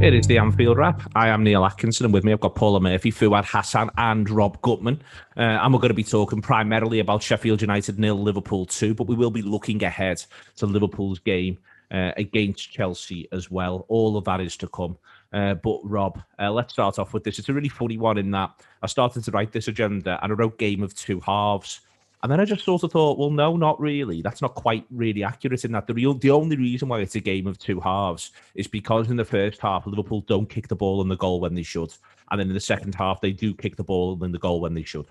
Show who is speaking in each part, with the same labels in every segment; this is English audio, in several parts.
Speaker 1: It is the Anfield Wrap. I am Neil Atkinson, and with me I've got Paula Murphy, Fuad, Hasan, and Rob Gutmann. And we're going to be talking primarily about Sheffield United 0, Liverpool 2, but we will be looking ahead to Liverpool's game against Chelsea as well. All of that is to come. But Rob, let's start off with this. It's a really funny one in that I started to write this agenda and I wrote game of two halves. And then I just sort of thought, well, no, not really. That's not quite really accurate in that the only reason why it's a game of two halves is because in the first half, Liverpool don't kick the ball in the goal when they should. And then in the second half, they do kick the ball in the goal when they should.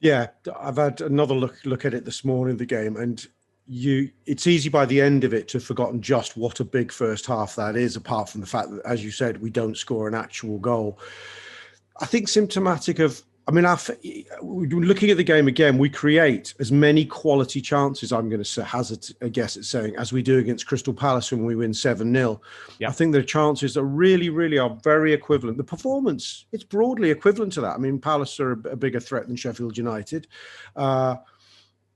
Speaker 2: Yeah, I've had another look at it this morning, the game, and it's easy by the end of it to have forgotten just what a big first half that is, apart from the fact that, as you said, we don't score an actual goal. I think symptomatic of, looking at the game again, we create as many quality chances, I'm going to hazard a guess at saying, as we do against Crystal Palace when we win 7-0. Yep. I think the chances are really are very equivalent. The performance, it's broadly equivalent to that. I mean, Palace are a bigger threat than Sheffield United. But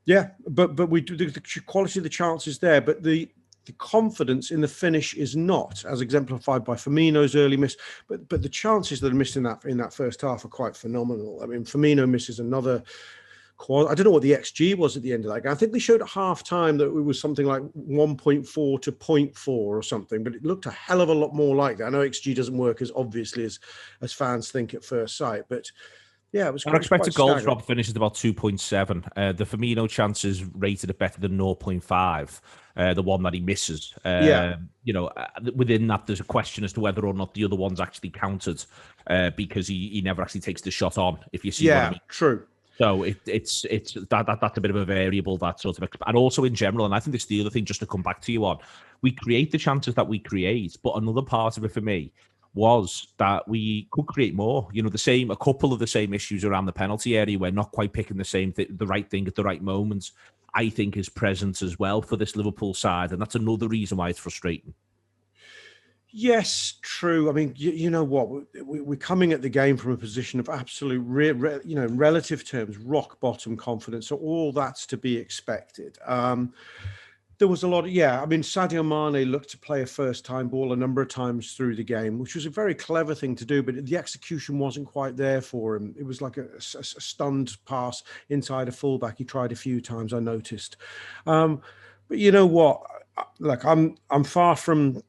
Speaker 2: we do the quality of the chances there, but the confidence in the finish is not, as exemplified by Firmino's early miss. But the chances that are missed in that first half are quite phenomenal. I mean, Firmino misses another. I don't know what the XG was at the end of that game. I think they showed at half time that it was something like 1.4 to 0.4 or something, but it looked a hell of a lot more like that. I know XG doesn't work as obviously as fans think at first sight, but yeah, it was.
Speaker 1: Our expected goals, Rob, finishes about 2.7. The Firmino chances rated it better than 0.5. The one that he misses. Within that, there's a question as to whether or not the other one's actually counted because he never actually takes the shot on. If you see, what I mean.
Speaker 2: True.
Speaker 1: So it's that's a bit of a variable, that sort of, and also in general. And I think this is the other thing, just to come back to you on. We create the chances that we create, but another part of it for me was that we could create more. A couple of the same issues around the penalty area. We're not quite picking the right thing at the right moment, I think, is present as well for this Liverpool side. And that's another reason why it's frustrating.
Speaker 2: Yes, true. I mean, you know what? We're coming at the game from a position of absolute, in relative terms, rock bottom confidence. So all that's to be expected. There was a lot of, Sadio Mane looked to play a first-time ball a number of times through the game, which was a very clever thing to do, but the execution wasn't quite there for him. It was like a stunned pass inside a fullback. He tried a few times, I noticed. But you know what? Like, I'm far from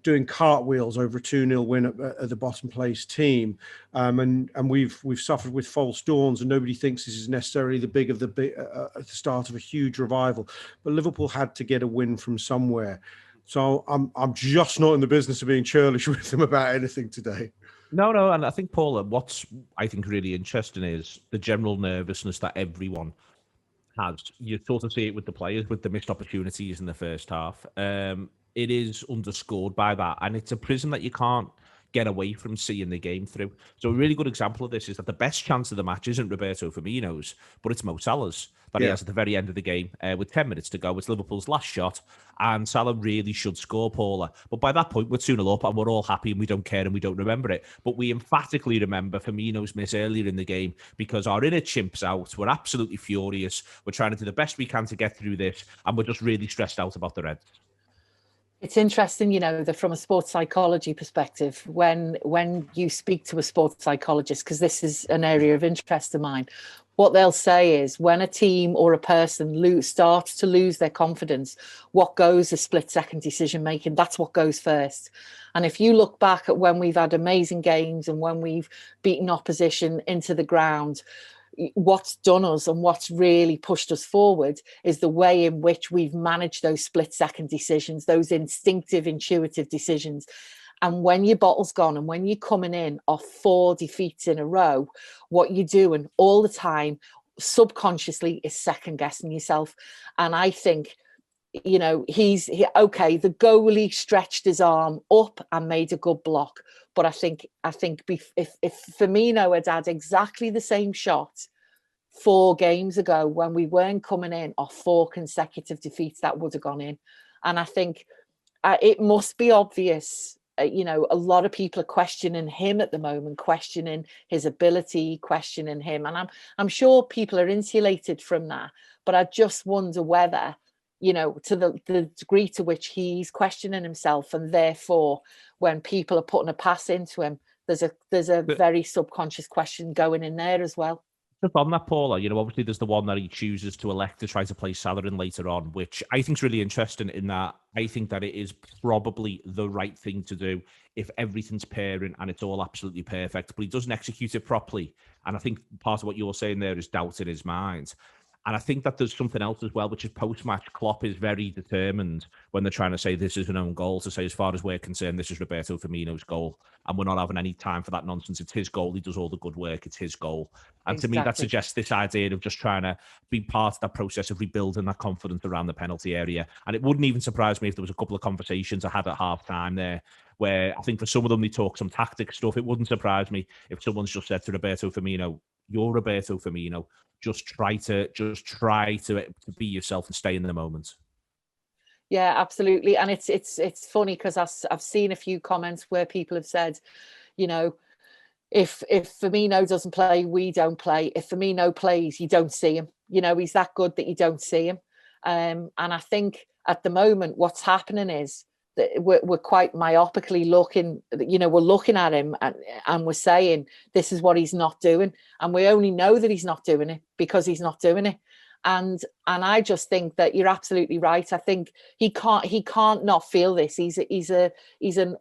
Speaker 2: doing cartwheels over a 2-0 win at the bottom place team, and we've suffered with false dawns, and nobody thinks this is necessarily the start of a huge revival. But Liverpool had to get a win from somewhere, so I'm just not in the business of being churlish with them about anything today.
Speaker 1: No, and I think, Paula, what's I think really interesting is the general nervousness that everyone has. You sort of see it with the players with the missed opportunities in the first half. It is underscored by that, and it's a prism that you can't get away from seeing the game through. So a really good example of this is that the best chance of the match isn't Roberto Firmino's, but it's Mo Salah's that he has at the very end of the game with 10 minutes to go. It's Liverpool's last shot, and Salah really should score, Paula. But by that point, we're 2-0 up, and we're all happy, and we don't care, and we don't remember it. But we emphatically remember Firmino's miss earlier in the game because our inner chimp's out. We're absolutely furious. We're trying to do the best we can to get through this, and we're just really stressed out about the Reds.
Speaker 3: It's interesting, that from a sports psychology perspective, when you speak to a sports psychologist, because this is an area of interest of mine, what they'll say is when a team or a person starts to lose their confidence, what goes is split-second decision-making. That's what goes first. And if you look back at when we've had amazing games and when we've beaten opposition into the ground, what's done us and what's really pushed us forward is the way in which we've managed those split-second decisions, those instinctive, intuitive decisions. And when your bottle's gone and when you're coming in off 4 defeats in a row, what you're doing all the time subconsciously is second-guessing yourself. And I think, the goalie stretched his arm up and made a good block. But I think if Firmino had exactly the same shot 4 games ago when we weren't coming in off 4 consecutive defeats, that would have gone in. And I think it must be obvious. A lot of people are questioning him at the moment, questioning his ability, questioning him. And I'm sure people are insulated from that. But I just wonder whether, to the degree to which he's questioning himself, and therefore when people are putting a pass into him, there's a very subconscious question going in there as well.
Speaker 1: Just on that, Paula, obviously there's the one that he chooses to elect to try to play Salah in later on, which I think is really interesting in that I think that it is probably the right thing to do if everything's pairing and it's all absolutely perfect, but he doesn't execute it properly. And I think part of what you're saying there is doubt in his mind. And I think that there's something else as well, which is post-match, Klopp is very determined when they're trying to say this is an own goal, to say, as far as we're concerned, this is Roberto Firmino's goal. And we're not having any time for that nonsense. It's his goal. He does all the good work. It's his goal. And to me, that suggests this idea of just trying to be part of that process of rebuilding that confidence around the penalty area. And it wouldn't even surprise me if there was a couple of conversations I had at half-time there, where I think for some of them, they talk some tactic stuff. It wouldn't surprise me if someone's just said to Roberto Firmino, "You're Roberto Firmino. Just try to be yourself and stay in the moment."
Speaker 3: Yeah, absolutely. And it's funny because I've seen a few comments where people have said, if Firmino doesn't play, we don't play. If Firmino plays, you don't see him. He's that good that you don't see him. And I think at the moment, what's happening is that we're quite myopically looking, we're looking at him and we're saying, this is what he's not doing. And we only know that he's not doing it because he's not doing it. And I just think that you're absolutely right. I think he can't not feel this. He's an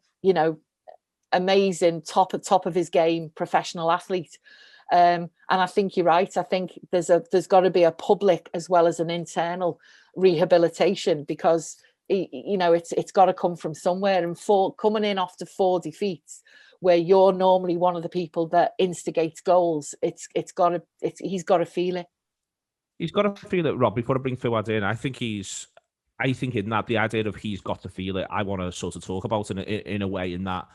Speaker 3: amazing top of his game professional athlete. And I think you're right. I think there's got to be a public as well as an internal rehabilitation, because it's got to come from somewhere. And coming in after 4 defeats, where you're normally one of the people that instigates goals, he's got to feel it.
Speaker 1: He's got to feel it, Rob. Before I bring Fuad in, I think in that the idea of he's got to feel it, I want to sort of talk about in a way in that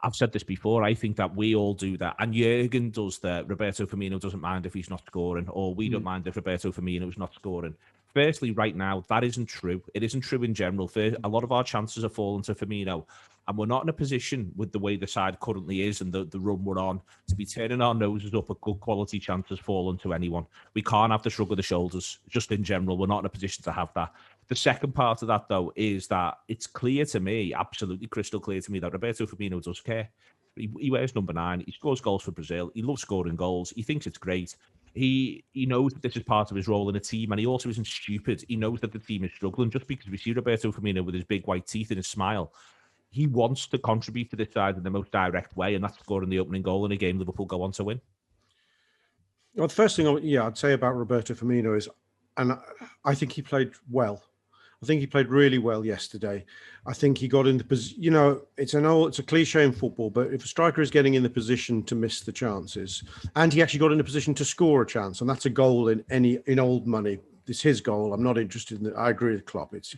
Speaker 1: I've said this before. I think that we all do that, and Jurgen does that. Roberto Firmino doesn't mind if he's not scoring, or we don't mind if Roberto Firmino's not scoring. Firstly, right now, that isn't true. It isn't true in general. A lot of our chances are falling to Firmino, and we're not in a position with the way the side currently is and the run we're on to be turning our noses up at good quality chances falling to anyone. We can't have the shrug of the shoulders. Just in general, we're not in a position to have that. The second part of that, though, is that it's clear to me, absolutely crystal clear to me, that Roberto Firmino does care. He wears number 9. He scores goals for Brazil. He loves scoring goals. He thinks it's great. He knows that this is part of his role in a team, and he also isn't stupid. He knows that the team is struggling. Just because we see Roberto Firmino with his big white teeth and his smile, he wants to contribute to this side in the most direct way, and that's scoring the opening goal in a game Liverpool go on to win.
Speaker 2: Well, the first thing I'd say about Roberto Firmino is, and I think he played well. I think he played really well yesterday. I think he got in the position, it's a cliche in football, but if a striker is getting in the position to miss the chances, and he actually got in a position to score a chance, and that's a goal in old money. It's his goal. I'm not interested in it. I agree with Klopp. It's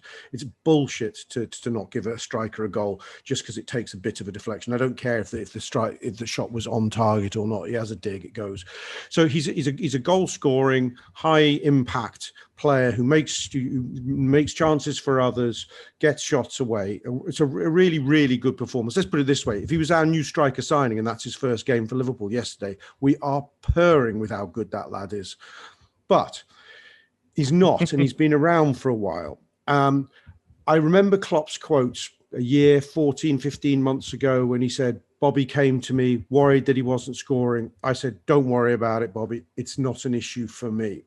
Speaker 2: bullshit to not give a striker a goal just because it takes a bit of a deflection. I don't care if the shot was on target or not. He has a dig, it goes. So he's a goal scoring, high impact player who makes chances for others, gets shots away. It's a really, really good performance. Let's put it this way: if he was our new striker signing and that's his first game for Liverpool yesterday, we are purring with how good that lad is. But he's not, and he's been around for a while. I remember Klopp's quotes a year, 14, 15 months ago when he said, Bobby came to me worried that he wasn't scoring. I said, don't worry about it, Bobby. It's not an issue for me.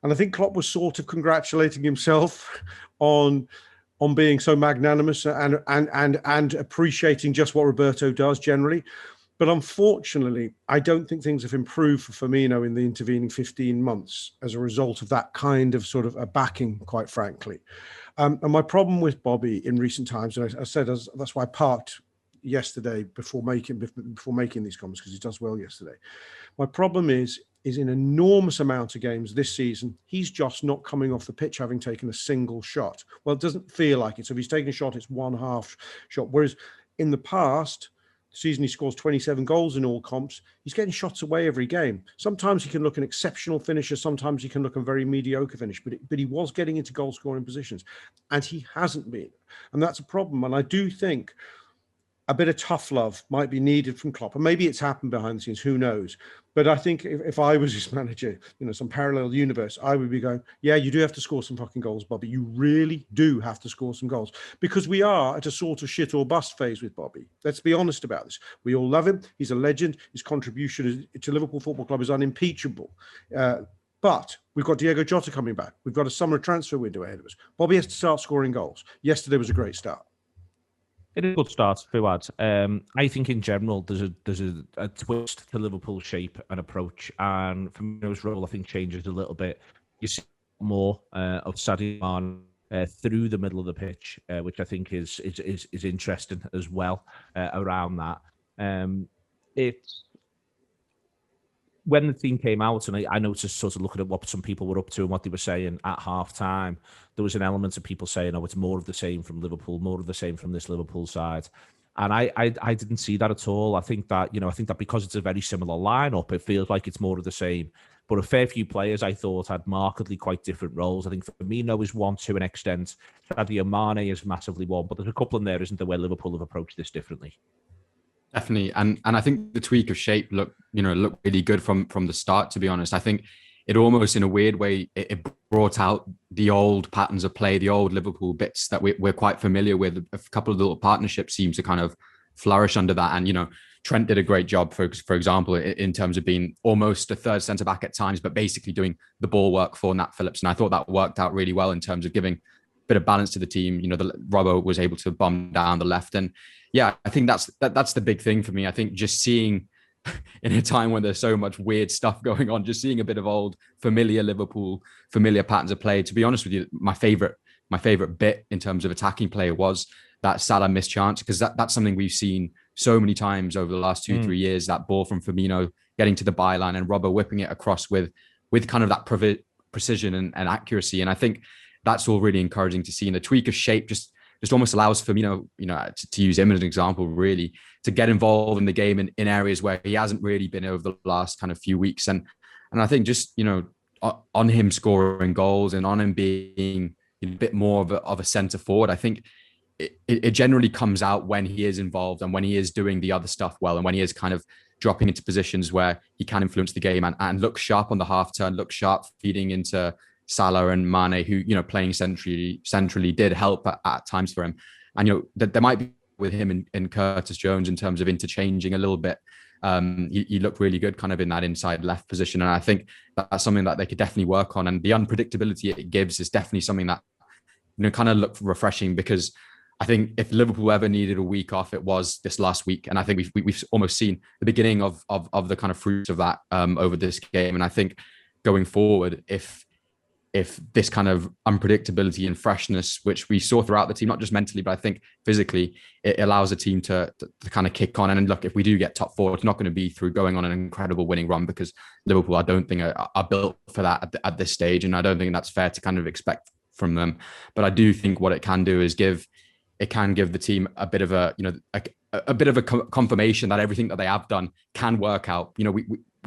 Speaker 2: And I think Klopp was sort of congratulating himself on being so magnanimous and appreciating just what Roberto does generally. But unfortunately, I don't think things have improved for Firmino in the intervening 15 months as a result of that kind of sort of a backing, quite frankly. And my problem with Bobby in recent times, and I said that's why I parked yesterday before making these comments, because he does well yesterday. My problem is in an enormous amount of games this season, he's just not coming off the pitch having taken a single shot. Well, it doesn't feel like it. So if he's taking a shot, it's one half shot. Whereas in the past season, he scores 27 goals in all comps. He's getting shots away every game. Sometimes he can look an exceptional finisher. Sometimes he can look a very mediocre finish. But he was getting into goal scoring positions, and he hasn't been. And that's a problem. And I do think a bit of tough love might be needed from Klopp, and maybe it's happened behind the scenes, who knows. But I think if I was his manager, some parallel universe, I would be going, yeah, you do have to score some fucking goals, Bobby. You really do have to score some goals, because we are at a sort of shit or bust phase with Bobby. Let's be honest about this. We all love him. He's a legend. His contribution to Liverpool Football Club is unimpeachable. But we've got Diego Jota coming back. We've got a summer transfer window ahead of us. Bobby has to start scoring goals. Yesterday was a great start.
Speaker 1: It is a good start, Fuad. I think in general there's a twist to Liverpool's shape and approach, and Firmino's role I think changes a little bit. You see more of Sadio Mane through the middle of the pitch, which I think is interesting as well around that. It's when the team came out, and I noticed sort of looking at what some people were up to and what they were saying at half time, there was an element of people saying, oh, it's more of the same from Liverpool, more of the same from this Liverpool side. And I didn't see that at all. I think that, because it's a very similar lineup, it feels like it's more of the same. But a fair few players I thought had markedly quite different roles. I think Firmino is one to an extent. Sadio Mane is massively one, but there's a couple in there, isn't there, where Liverpool have approached this differently.
Speaker 4: Definitely, and I think the tweak of shape looked really good from the start. To be honest, I think it almost, in a weird way, it brought out the old patterns of play, the old Liverpool bits that we're quite familiar with. A couple of little partnerships seem to kind of flourish under that, and Trent did a great job, for example, in terms of being almost a third centre back at times, but basically doing the ball work for Nat Phillips, and I thought that worked out really well in terms of giving bit of balance to the team. Robbo was able to bomb down the left, and yeah, I think that's the big thing for me. I think just seeing, in a time when there's so much weird stuff going on, just seeing a bit of old familiar Liverpool, familiar patterns of play. To be honest with you, my favorite bit in terms of attacking play was that Salah missed chance, because that's something we've seen so many times over the last 2-3 years. That ball from Firmino getting to the byline and Robbo whipping it across with kind of that precision and accuracy, and I think that's all really encouraging to see. And the tweak of shape just almost allows Firmino, to use him as an example, really, to get involved in the game in areas where he hasn't really been over the last kind of few weeks. And I think just, on him scoring goals and on him being a bit more of a centre forward, I think it generally comes out when he is involved and when he is doing the other stuff well, and when he is kind of dropping into positions where he can influence the game and look sharp on the half turn, look sharp feeding into Salah and Mane, who, playing centrally did help at times for him. And, there might be with him and Curtis Jones in terms of interchanging a little bit. He looked really good kind of in that inside left position. And I think that's something that they could definitely work on. And the unpredictability it gives is definitely something that, kind of looked refreshing, because I think if Liverpool ever needed a week off, it was this last week. And I think we've almost seen the beginning of the kind of fruits of that over this game. And I think going forward, if this kind of unpredictability and freshness, which we saw throughout the team, not just mentally, but I think physically, it allows the team to kind of kick on. And look, if we do get top four, it's not going to be through going on an incredible winning run, because Liverpool, I don't think are built for that at this stage. And I don't think that's fair to kind of expect from them. But I do think what it can do is give the team a bit of a bit of a confirmation that everything that they have done can work out.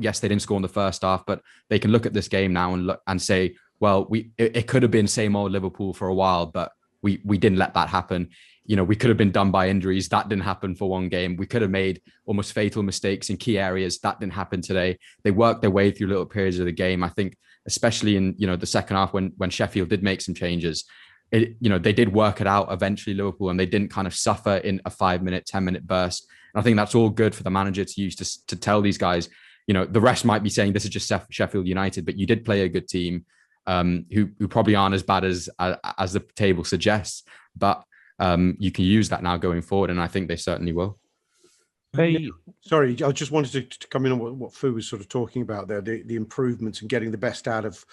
Speaker 4: Yes, they didn't score in the first half, but they can look at this game now and say, well, it could have been same old Liverpool for a while, but we didn't let that happen. We could have been done by injuries. That didn't happen for one game. We could have made almost fatal mistakes in key areas. That didn't happen today. They worked their way through little periods of the game. I think, especially in, the second half when Sheffield did make some changes, they did work it out eventually, Liverpool, and they didn't kind of suffer in a 5-minute, 10-minute burst. And I think that's all good for the manager to use to tell these guys, the rest might be saying this is just Sheffield United, but you did play a good team. Who probably aren't as bad as the table suggests, but you can use that now going forward, and I think they certainly will.
Speaker 2: Sorry, I just wanted to come in on what Fu was sort of talking about there, the improvements and getting the best out of,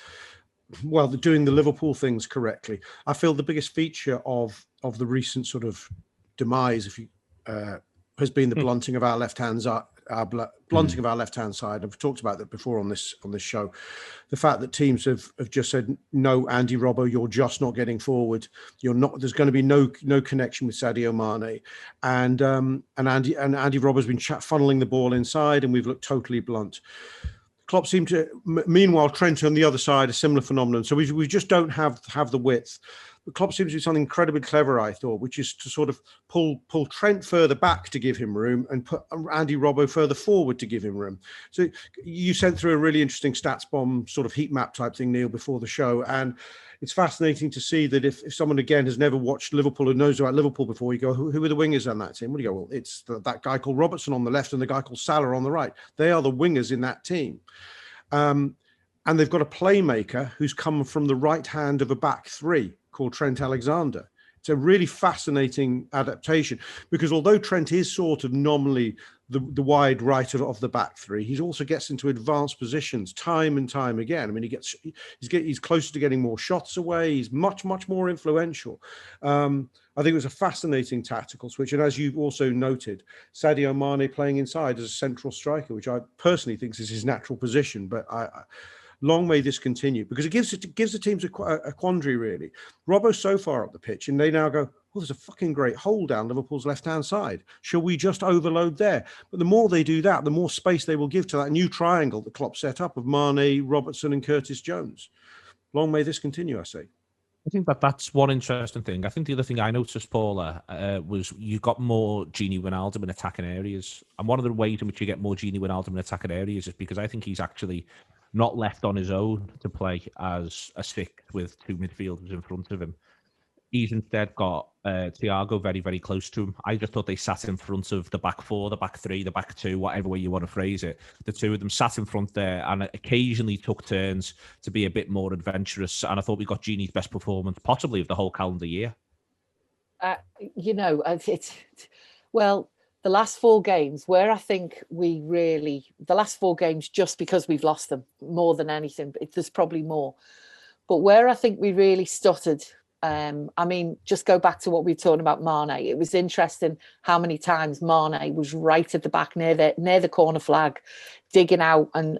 Speaker 2: doing the Liverpool things correctly. I feel the biggest feature of the recent sort of demise, has been the blunting of our left hands. Blunting of our left-hand side. I've talked about that before on this show. The fact that teams have just said, no, Andy Robbo, you're just not getting forward. You're not. There's going to be no connection with Sadio Mane, and Andy Robbo's been funneling the ball inside, and we've looked totally blunt. Klopp seemed to. Meanwhile, Trent on the other side, a similar phenomenon. So we just don't have the width. Klopp seems to do something incredibly clever, I thought, which is to sort of pull Trent further back to give him room and put Andy Robbo further forward to give him room. So you sent through a really interesting stats bomb sort of heat map type thing, Neil, before the show, and it's fascinating to see that if someone, again, has never watched Liverpool and knows about Liverpool before, you go, who are the wingers on that team? Well, you go, well, it's that guy called Robertson on the left and the guy called Salah on the right. They are the wingers in that team. And they've got a playmaker who's come from the right hand of a back three called Trent Alexander. It's a really fascinating adaptation because although Trent is sort of nominally the wide right of the back three, he also gets into advanced positions time and time again. I mean, he's closer to getting more shots away. He's much more influential. I think it was a fascinating tactical switch. And as you've also noted, Sadio Mane playing inside as a central striker, which I personally think is his natural position. But long may this continue because it gives the teams a quandary, really. Robbo's so far up the pitch and they now go, well, there's a fucking great hole down Liverpool's left-hand side. Shall we just overload there? But the more they do that, the more space they will give to that new triangle that Klopp set up of Mane, Robertson and Curtis Jones. Long may this continue, I say.
Speaker 1: I think that's one interesting thing. I think the other thing I noticed, Paula, was you got more Gini Wijnaldum in attacking areas. And one of the ways in which you get more Gini Wijnaldum in attacking areas is because I think he's actually not left on his own to play as a six with two midfielders in front of him. He's instead got Thiago very, very close to him. I just thought they sat in front of the back four, the back three, the back two, whatever way you want to phrase it. The two of them sat in front there and occasionally took turns to be a bit more adventurous. And I thought we got Gini's best performance, possibly of the whole calendar year.
Speaker 3: The last four games where I think the last four games, just because we've lost them more than anything, there's probably more. But where I think we really stuttered, just go back to what we were talking about Mane. It was interesting how many times Mane was right at the back near the corner flag, digging out and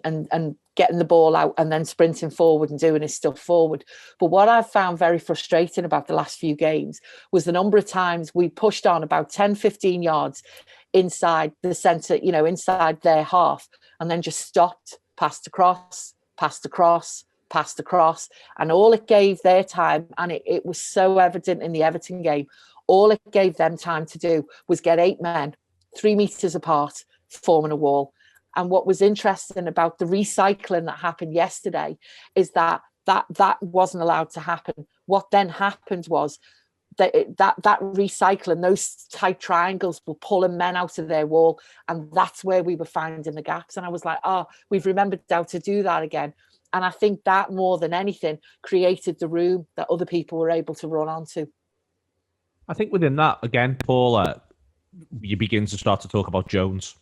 Speaker 3: getting the ball out and then sprinting forward and doing his stuff forward. But what I've found very frustrating about the last few games was the number of times we pushed on about 10, 15 yards inside the centre, inside their half, and then just stopped, passed across. And all it gave their time, and it was so evident in the Everton game, all it gave them time to do was get 8 men 3 meters apart, forming a wall. And what was interesting about the recycling that happened yesterday is that wasn't allowed to happen. What then happened was that recycling, those tight triangles were pulling men out of their wall, and that's where we were finding the gaps. And I was like, we've remembered how to do that again. And I think that more than anything created the room that other people were able to run onto.
Speaker 1: I think within that, again, Paula, you begin to start to talk about Jones.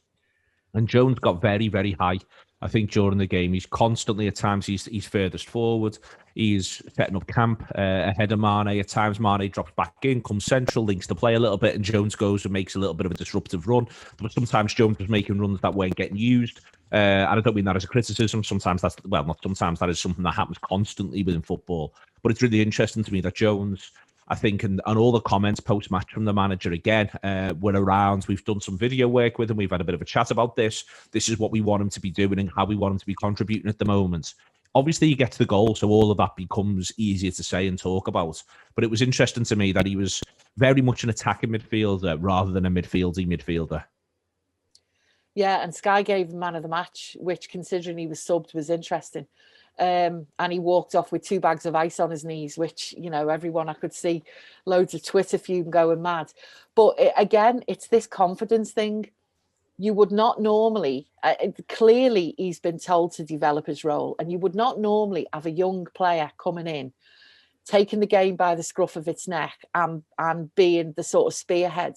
Speaker 1: And Jones got very, very high, I think, during the game. He's constantly, at times, he's furthest forward. He's setting up camp ahead of Mane. At times, Mane drops back in, comes central, links the play a little bit, and Jones goes and makes a little bit of a disruptive run. But sometimes Jones was making runs that weren't getting used. And I don't mean that as a criticism. Sometimes that is something that happens constantly within football. But it's really interesting to me that Jones, I think, and all the comments post-match from the manager again were around. We've done some video work with him. We've had a bit of a chat about this. This is what we want him to be doing and how we want him to be contributing at the moment. Obviously, you get to the goal, so all of that becomes easier to say and talk about. But it was interesting to me that he was very much an attacking midfielder rather than a midfielder.
Speaker 3: Yeah, and Sky gave him man of the match, which, considering he was subbed, was interesting. And he walked off with 2 bags of ice on his knees, which, everyone, I could see loads of Twitter fume going mad. But again, it's this confidence thing. You would not normally, clearly he's been told to develop his role, and you would not normally have a young player coming in, taking the game by the scruff of its neck and being the sort of spearhead.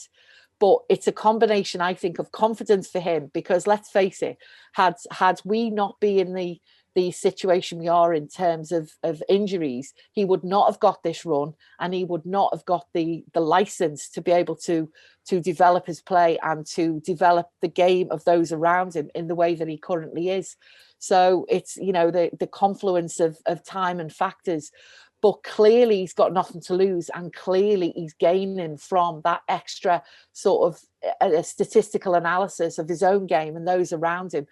Speaker 3: But it's a combination, I think, of confidence for him, because let's face it, had we not been in the situation we are in terms of injuries, he would not have got this run, and he would not have got the license to be able to develop his play and to develop the game of those around him in the way that he currently is. So it's, the confluence of time and factors. But clearly he's got nothing to lose, and clearly he's gaining from that extra sort of a statistical analysis of his own game and those around him.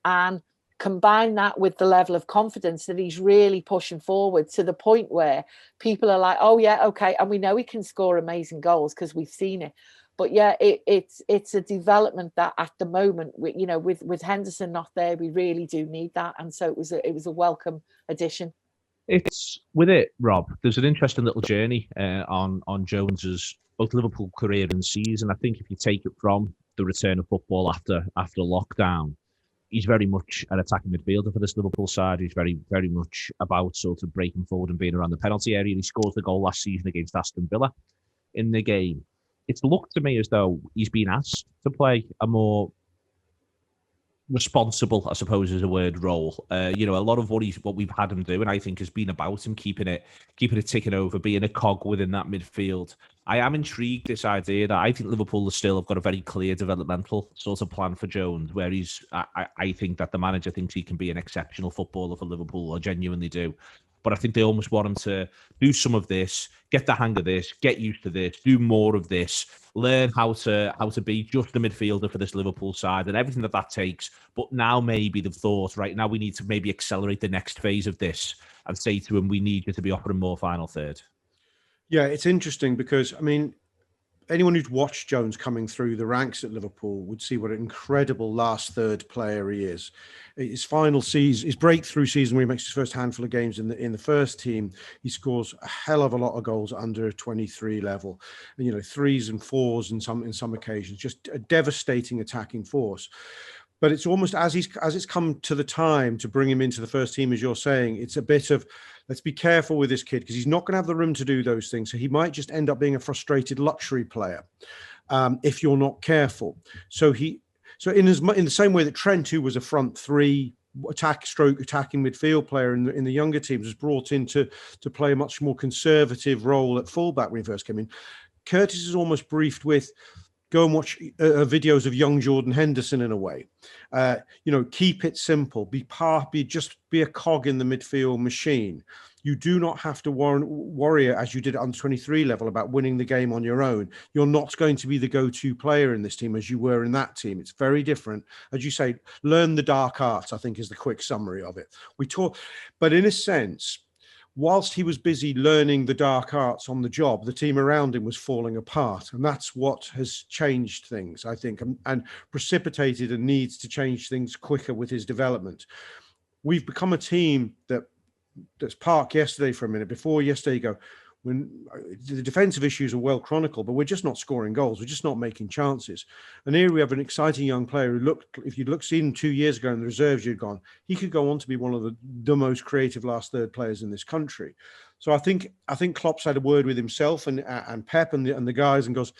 Speaker 3: And combine that with the level of confidence that he's really pushing forward to the point where people are like, oh yeah, okay, and we know he can score amazing goals because we've seen it. But yeah, it's a development that at the moment, with Henderson not there, we really do need that, and so it was a welcome addition.
Speaker 1: It's with it, Rob. There's an interesting little journey on Jones's both Liverpool career and season. I think if you take it from the return of football after lockdown, he's very much an attacking midfielder for this Liverpool side. He's very, very much about sort of breaking forward and being around the penalty area. He scores the goal last season against Aston Villa in the game. It's looked to me as though he's been asked to play a more responsible, I suppose is a word, role. A lot of what we've had him do, and I think has been about him keeping it ticking over, being a cog within that midfield. I am intrigued this idea that I think Liverpool still have got a very clear developmental sort of plan for Jones, where I think that the manager thinks he can be an exceptional footballer for Liverpool. I genuinely do. But I think they almost want him to do some of this, get the hang of this, get used to this, do more of this, learn how to be just a midfielder for this Liverpool side and everything that takes. But now maybe they've thought, right, now we need to maybe accelerate the next phase of this and say to him, we need you to be offering more final third. Yeah,
Speaker 2: it's interesting because, I mean, anyone who's watched Jones coming through the ranks at Liverpool would see what an incredible last third player he is. His final season, his breakthrough season, where he makes his first handful of games in the first team, he scores a hell of a lot of goals under 23 level, and, threes and fours in some occasions, just a devastating attacking force. But it's almost as it's come to the time to bring him into the first team, as you're saying, it's a bit of, let's be careful with this kid because he's not going to have the room to do those things. So he might just end up being a frustrated luxury player if you're not careful. So in the same way that Trent, who was a front three attacking midfield player in the younger teams, was brought in to play a much more conservative role at fullback when he first came in, Curtis is almost briefed with, go and watch videos of young Jordan Henderson in a way. Keep it simple. Be a cog in the midfield machine. You do not have to worry as you did at under 23 level about winning the game on your own. You're not going to be the go-to player in this team as you were in that team. It's very different. As you say, learn the dark arts, I think is the quick summary of it. But in a sense, whilst he was busy learning the dark arts on the job, the team around him was falling apart. And that's what has changed things, I think, and precipitated and needs to change things quicker with his development. We've become a team let's park yesterday for a minute. Before yesterday, when the defensive issues are well chronicled, but we're just not scoring goals. We're just not making chances. And here we have an exciting young player who if you'd seen him 2 years ago in the reserves, you'd gone, he could go on to be one of the most creative last third players in this country. So I think Klopp's had a word with himself and Pep and the guys and goes,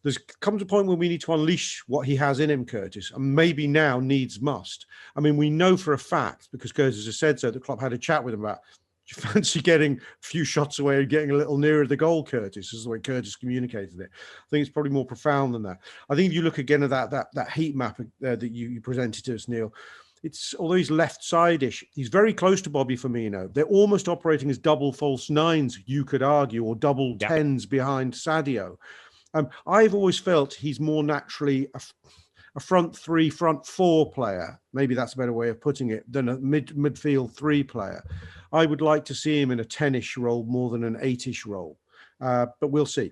Speaker 2: there's comes a point where we need to unleash what he has in him, Curtis, and maybe now needs must. I mean, we know for a fact, because Curtis has said so, that Klopp had a chat with him about, do you fancy getting a few shots away and getting a little nearer the goal, Curtis? This is the way Curtis communicated it. I think it's probably more profound than that. I think if you look again at that heat map that you presented to us, Neil, although he's left side-ish, he's very close to Bobby Firmino. They're almost operating as double false nines, you could argue, or double tens behind Sadio. I've always felt he's more naturally a front three, front four player. Maybe that's a better way of putting it than a midfield three player. I would like to see him in a 10-ish role more than an 8-ish role, but we'll see.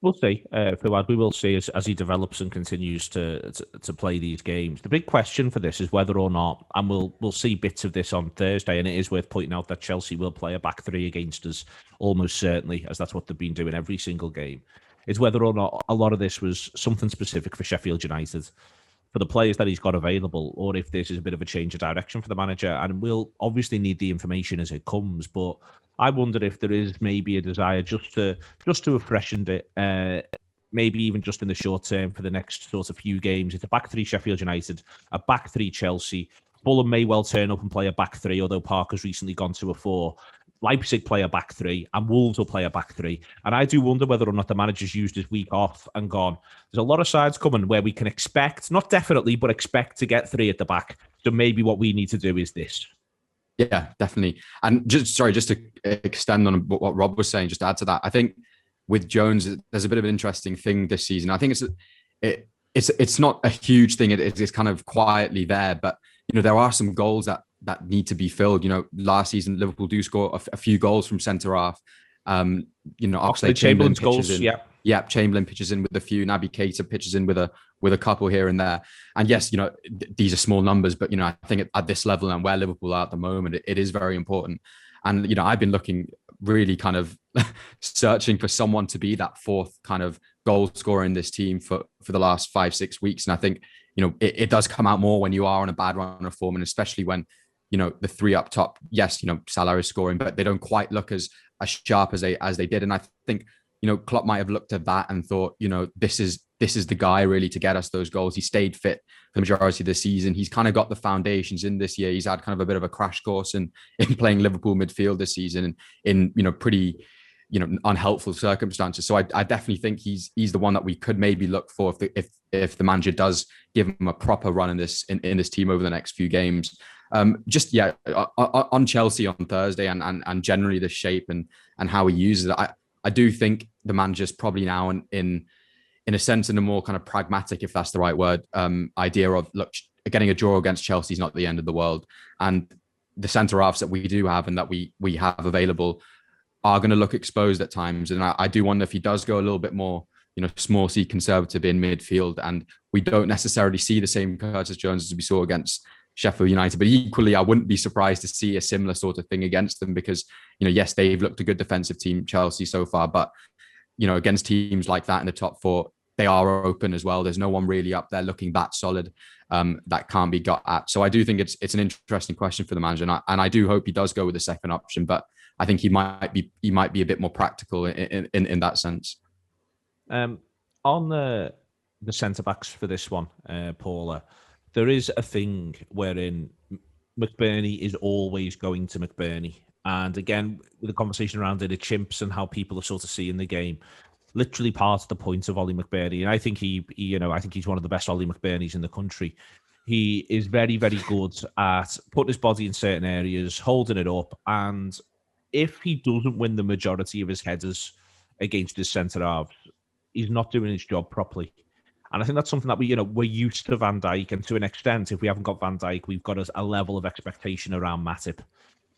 Speaker 1: We'll see, Fuad. We will see as he develops and continues to play these games. The big question for this is whether or not, and we'll see bits of this on Thursday, and it is worth pointing out that Chelsea will play a back three against us almost certainly, as that's what they've been doing every single game. It's whether or not a lot of this was something specific for Sheffield United, for the players that he's got available, or if this is a bit of a change of direction for the manager. And we'll obviously need the information as it comes, but I wonder if there is maybe a desire just to have freshened it, maybe even just in the short term for the next sort of few games. It's a back three Sheffield United, a back three Chelsea. Fulham may well turn up and play a back three, although Parker's recently gone to a 4. Leipzig play a back three, and Wolves will play a back three. And I do wonder whether or not the manager's used his week off and gone, there's a lot of sides coming where we can expect, not definitely, but expect to get 3 at the back. So maybe what we need to do is this.
Speaker 4: Yeah, definitely. And just to extend on what Rob was saying, just to add to that, I think with Jones, there's a bit of an interesting thing this season. I think it's not a huge thing. It's kind of quietly there, but there are some goals that need to be filled. Last season Liverpool do score a few goals from centre half.
Speaker 1: Oxlade-Chamberlain's goals,
Speaker 4: yeah, Chamberlain pitches in with a few. Naby Keita pitches in with a couple here and there. And yes, these are small numbers, but I think at this level and where Liverpool are at the moment, it is very important. And I've been looking really kind of searching for someone to be that fourth kind of goal scorer in this team for the last 5-6 weeks. And I think it does come out more when you are on a bad run of form, and especially when the three up top. Yes, Salah is scoring, but they don't quite look as sharp as they did. And I think Klopp might have looked at that and thought, this is the guy really to get us those goals. He stayed fit for the majority of the season. He's kind of got the foundations in this year. He's had kind of a bit of a crash course in playing Liverpool midfield this season in pretty unhelpful circumstances. So I definitely think he's the one that we could maybe look for if the manager does give him a proper run in this team over the next few games. On Chelsea on Thursday and generally the shape and how he uses it, I do think the manager's probably now in a sense in a more kind of pragmatic, if that's the right word, idea of, look, getting a draw against Chelsea is not the end of the world, and the centre halves that we do have and that we have available are going to look exposed at times. And I do wonder if he does go a little bit more small C conservative in midfield, and we don't necessarily see the same Curtis Jones as we saw against Sheffield United. But equally, I wouldn't be surprised to see a similar sort of thing against them, because yes, they've looked a good defensive team, Chelsea, so far, but against teams like that in the top four, they are open as well. There's no one really up there looking that solid that can't be got at. So I do think it's an interesting question for the manager, and I do hope he does go with the second option, but I think he might be a bit more practical in that sense.
Speaker 1: On the centre backs for this one, Paula, there is a thing wherein McBurney is always going to McBurney. And again, with the conversation around the chimps and how people are sort of seeing the game, literally part of the point of Ollie McBurney. And I think I think he's one of the best Ollie McBurneys in the country. He is very, very good at putting his body in certain areas, holding it up. And if he doesn't win the majority of his headers against his centre halves, he's not doing his job properly. And I think that's something that we're used to Van Dijk, and to an extent, if we haven't got Van Dijk, we've got a level of expectation around Matip,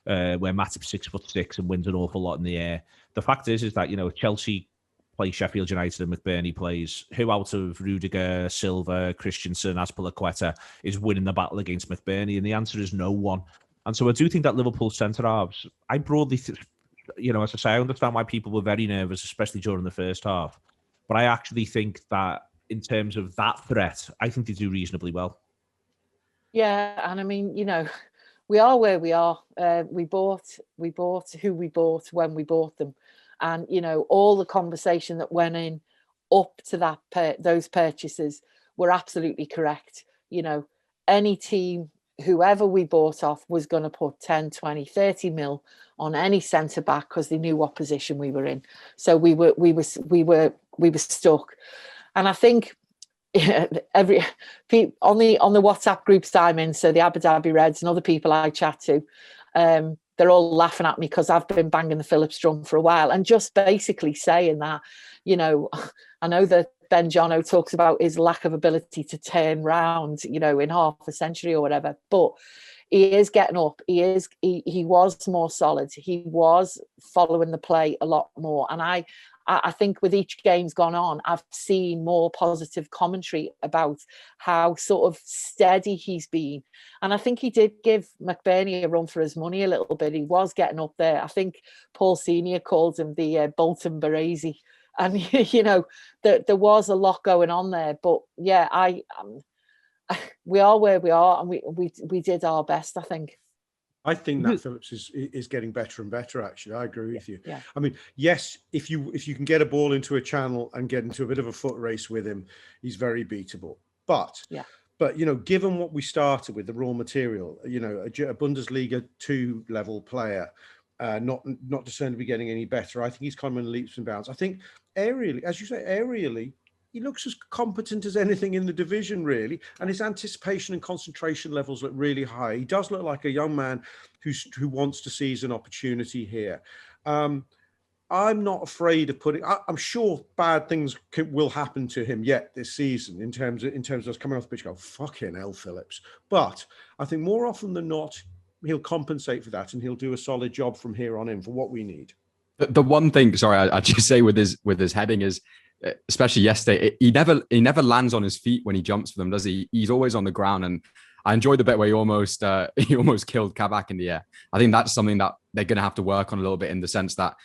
Speaker 1: where Matip's 6'6" and wins an awful lot in the air. The fact is that Chelsea play Sheffield United and McBurney plays. Who out of Rudiger, Silva, Christensen, Azpilicueta is winning the battle against McBurney? And the answer is no one. And so I do think that Liverpool centre halves, I broadly, as I say, I understand why people were very nervous, especially during the first half. But I actually think that in terms of that threat, I think they do reasonably well.
Speaker 3: Yeah, and I mean, we are where we are. We bought who we bought when we bought them, and all the conversation that went in up to those purchases were absolutely correct. Any team, whoever we bought off, was going to put 10, 20, 30 mil on any centre back because they knew what position we were in. So we were stuck. And I think on the WhatsApp groups I'm in, so the Abu Dhabi Reds and other people I chat to, they're all laughing at me because I've been banging the Phillips drum for a while and just basically saying that, I know that Ben Jono talks about his lack of ability to turn round, in half a century or whatever, but he is getting up. He was more solid. He was following the play a lot more. And I think with each game's gone on, I've seen more positive commentary about how sort of steady he's been. And I think he did give McBurney a run for his money a little bit. He was getting up there. I think Paul Senior called him the Bolton Baresi. And, there was a lot going on there. But, yeah, we are where we are, and we did our best, I think.
Speaker 2: I think that Phillips is getting better and better, actually. I agree with you.
Speaker 3: Yeah.
Speaker 2: I mean, yes, if you can get a ball into a channel and get into a bit of a foot race with him, he's very beatable. But given what we started with, the raw material, a Bundesliga 2 level player, not discerned to be getting any better. I think he's coming in leaps and bounds. I think aerially, as you say, he looks as competent as anything in the division, really, and his anticipation and concentration levels look really high. He does look like a young man who wants to seize an opportunity here. I'm not afraid of putting. I'm sure bad things will happen to him yet this season in terms of us coming off the pitch. Go fucking hell, Phillips. But I think more often than not, he'll compensate for that and he'll do a solid job from here on in for what we need.
Speaker 4: The one thing, sorry, I just say with his heading is, especially yesterday, he never lands on his feet when he jumps for them, does he? He's always on the ground, and I enjoyed the bit where he almost killed Kabak in the air. I think that's something that they're going to have to work on a little bit, in the sense that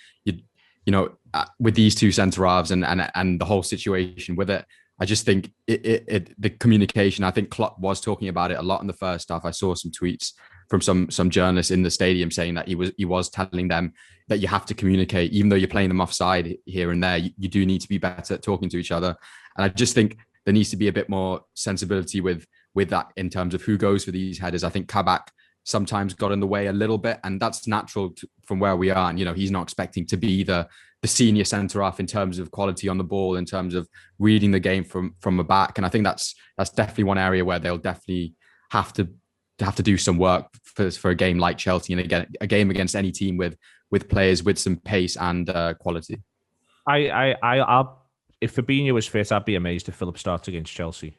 Speaker 4: with these two centre halves and the whole situation with it. I just think the communication. I think Klopp was talking about it a lot in the first half. I saw some tweets from some journalists in the stadium saying that he was telling them that you have to communicate, even though you're playing them offside here and there. You do need to be better at talking to each other, and I just think there needs to be a bit more sensibility with that in terms of who goes for these headers. I think Kabak sometimes got in the way a little bit, and that's natural from where we are. And he's not expecting to be the senior centre half in terms of quality on the ball, in terms of reading the game from the back. And I think that's definitely one area where they'll definitely have to do some work for a game like Chelsea, and again a game against any team with players with some pace and quality.
Speaker 1: If Fabinho was fit, I'd be amazed if Phillips starts against Chelsea.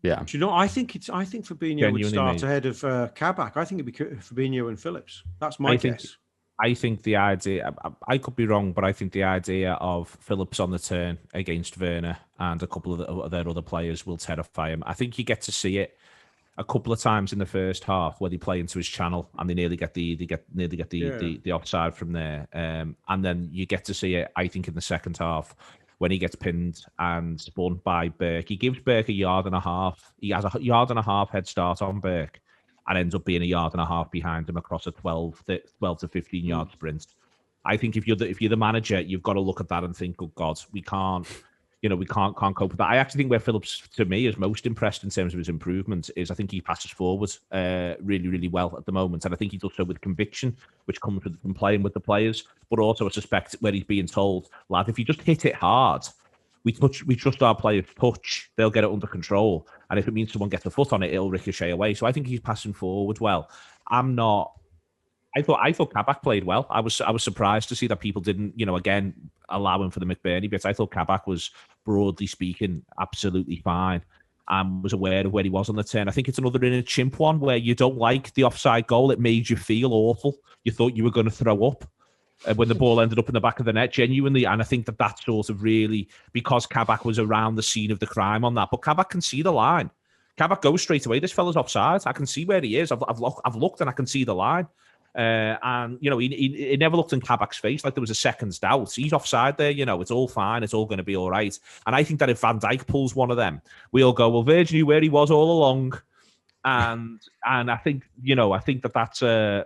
Speaker 2: Yeah. Do you know? I think Fabinho would start ahead of Kabak. I think it'd be Fabinho and Phillips. That's my guess.
Speaker 1: I think the idea, I could be wrong, but I think the idea of Phillips on the turn against Werner and a couple of their other players will terrify him. I think you get to see it a couple of times in the first half where they play into his channel and they nearly get the offside from there. And then you get to see it, I think, in the second half when he gets pinned and spun by Burke. He gives Burke a yard and a half. He has a yard and a half head start on Burke and ends up being a yard and a half behind him across a 12 to 15 yard sprint. I think if you're the manager, you've got to look at that and think, oh God, we can't cope with that. I actually think where Phillips, to me, is most impressed in terms of his improvement is I think he passes forward really, really well at the moment. And I think he does so with conviction, which comes from playing with the players. But also, I suspect where he's being told, lad, if you just hit it hard, we trust our players touch, they'll get it under control. And if it means someone gets a foot on it, it'll ricochet away. So I think he's passing forward well. I thought Kabak played well. I was surprised to see that people didn't, again, allow him for the McBurney bits. I thought Kabak was, broadly speaking, absolutely fine and was aware of where he was on the turn. I think it's another inner chimp one where you don't like the offside goal. It made you feel awful. You thought you were going to throw up when the ball ended up in the back of the net, genuinely. And I think that sort of really, because Kabak was around the scene of the crime on that, but Kabak can see the line. Kabak goes straight away. This fella's offside. I can see where he is. I've looked and I can see the line. And he never looked in Kabak's face like there was a second's doubt. He's offside there, it's all fine, it's all going to be all right. And I think that if Van Dijk pulls one of them, we'll go, well, Virgin knew where he was all along. And I think that's the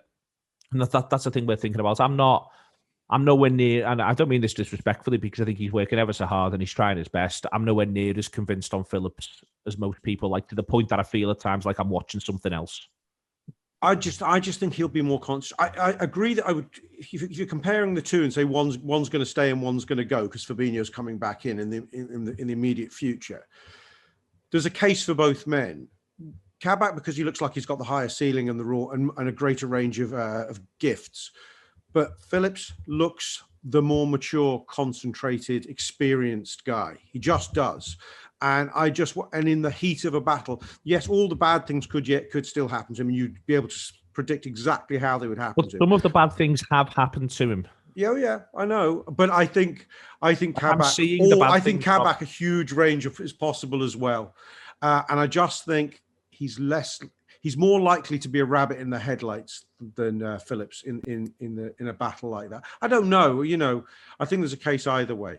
Speaker 1: thing we're thinking about. I'm nowhere near, and I don't mean this disrespectfully because I think he's working ever so hard and he's trying his best. I'm nowhere near as convinced on Phillips as most people, like to the point that I feel at times like I'm watching something else.
Speaker 2: I just think he'll be more conscious. I agree that I would, if you're comparing the two and say one's going to stay and one's going to go because Fabinho's coming back in the immediate future. There's a case for both men. Kabak, because he looks like he's got the higher ceiling and the raw and a greater range of gifts, but Phillips looks the more mature, concentrated, experienced guy. He just does. And in the heat of a battle, yes, all the bad things could still happen to him. And you'd be able to predict exactly how they would happen to him.
Speaker 1: Some of the bad things have happened to him.
Speaker 2: Yeah, I know. But I think Kabak, a huge range is possible as well. And I just think he's more likely to be a rabbit in the headlights than Phillips in a battle like that. I don't know. I think there's a case either way.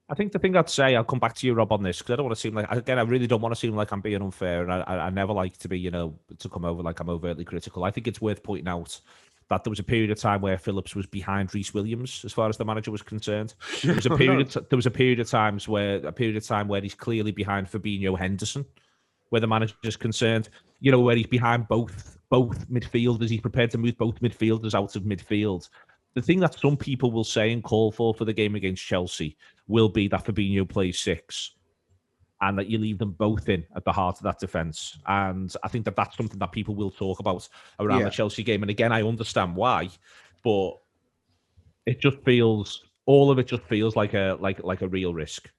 Speaker 1: I think the thing I'd say, I'll come back to you, Rob, on this, because I don't want to seem like, again, I really don't want to seem like I'm being unfair, and I never like to be, to come over like I'm overtly critical. I think it's worth pointing out that there was a period of time where Phillips was behind Reece Williams as far as the manager was concerned. There was a period of time where he's clearly behind Fabinho Henderson, where the manager's concerned, where he's behind both midfielders. He's prepared to move both midfielders out of midfield. The thing that some people will say and call for the game against Chelsea will be that Fabinho plays 6 and that you leave them both in at the heart of that defence. And I think that's something that people will talk about around the Chelsea game. And again, I understand why, but it just feels all of it just feels like a real risk.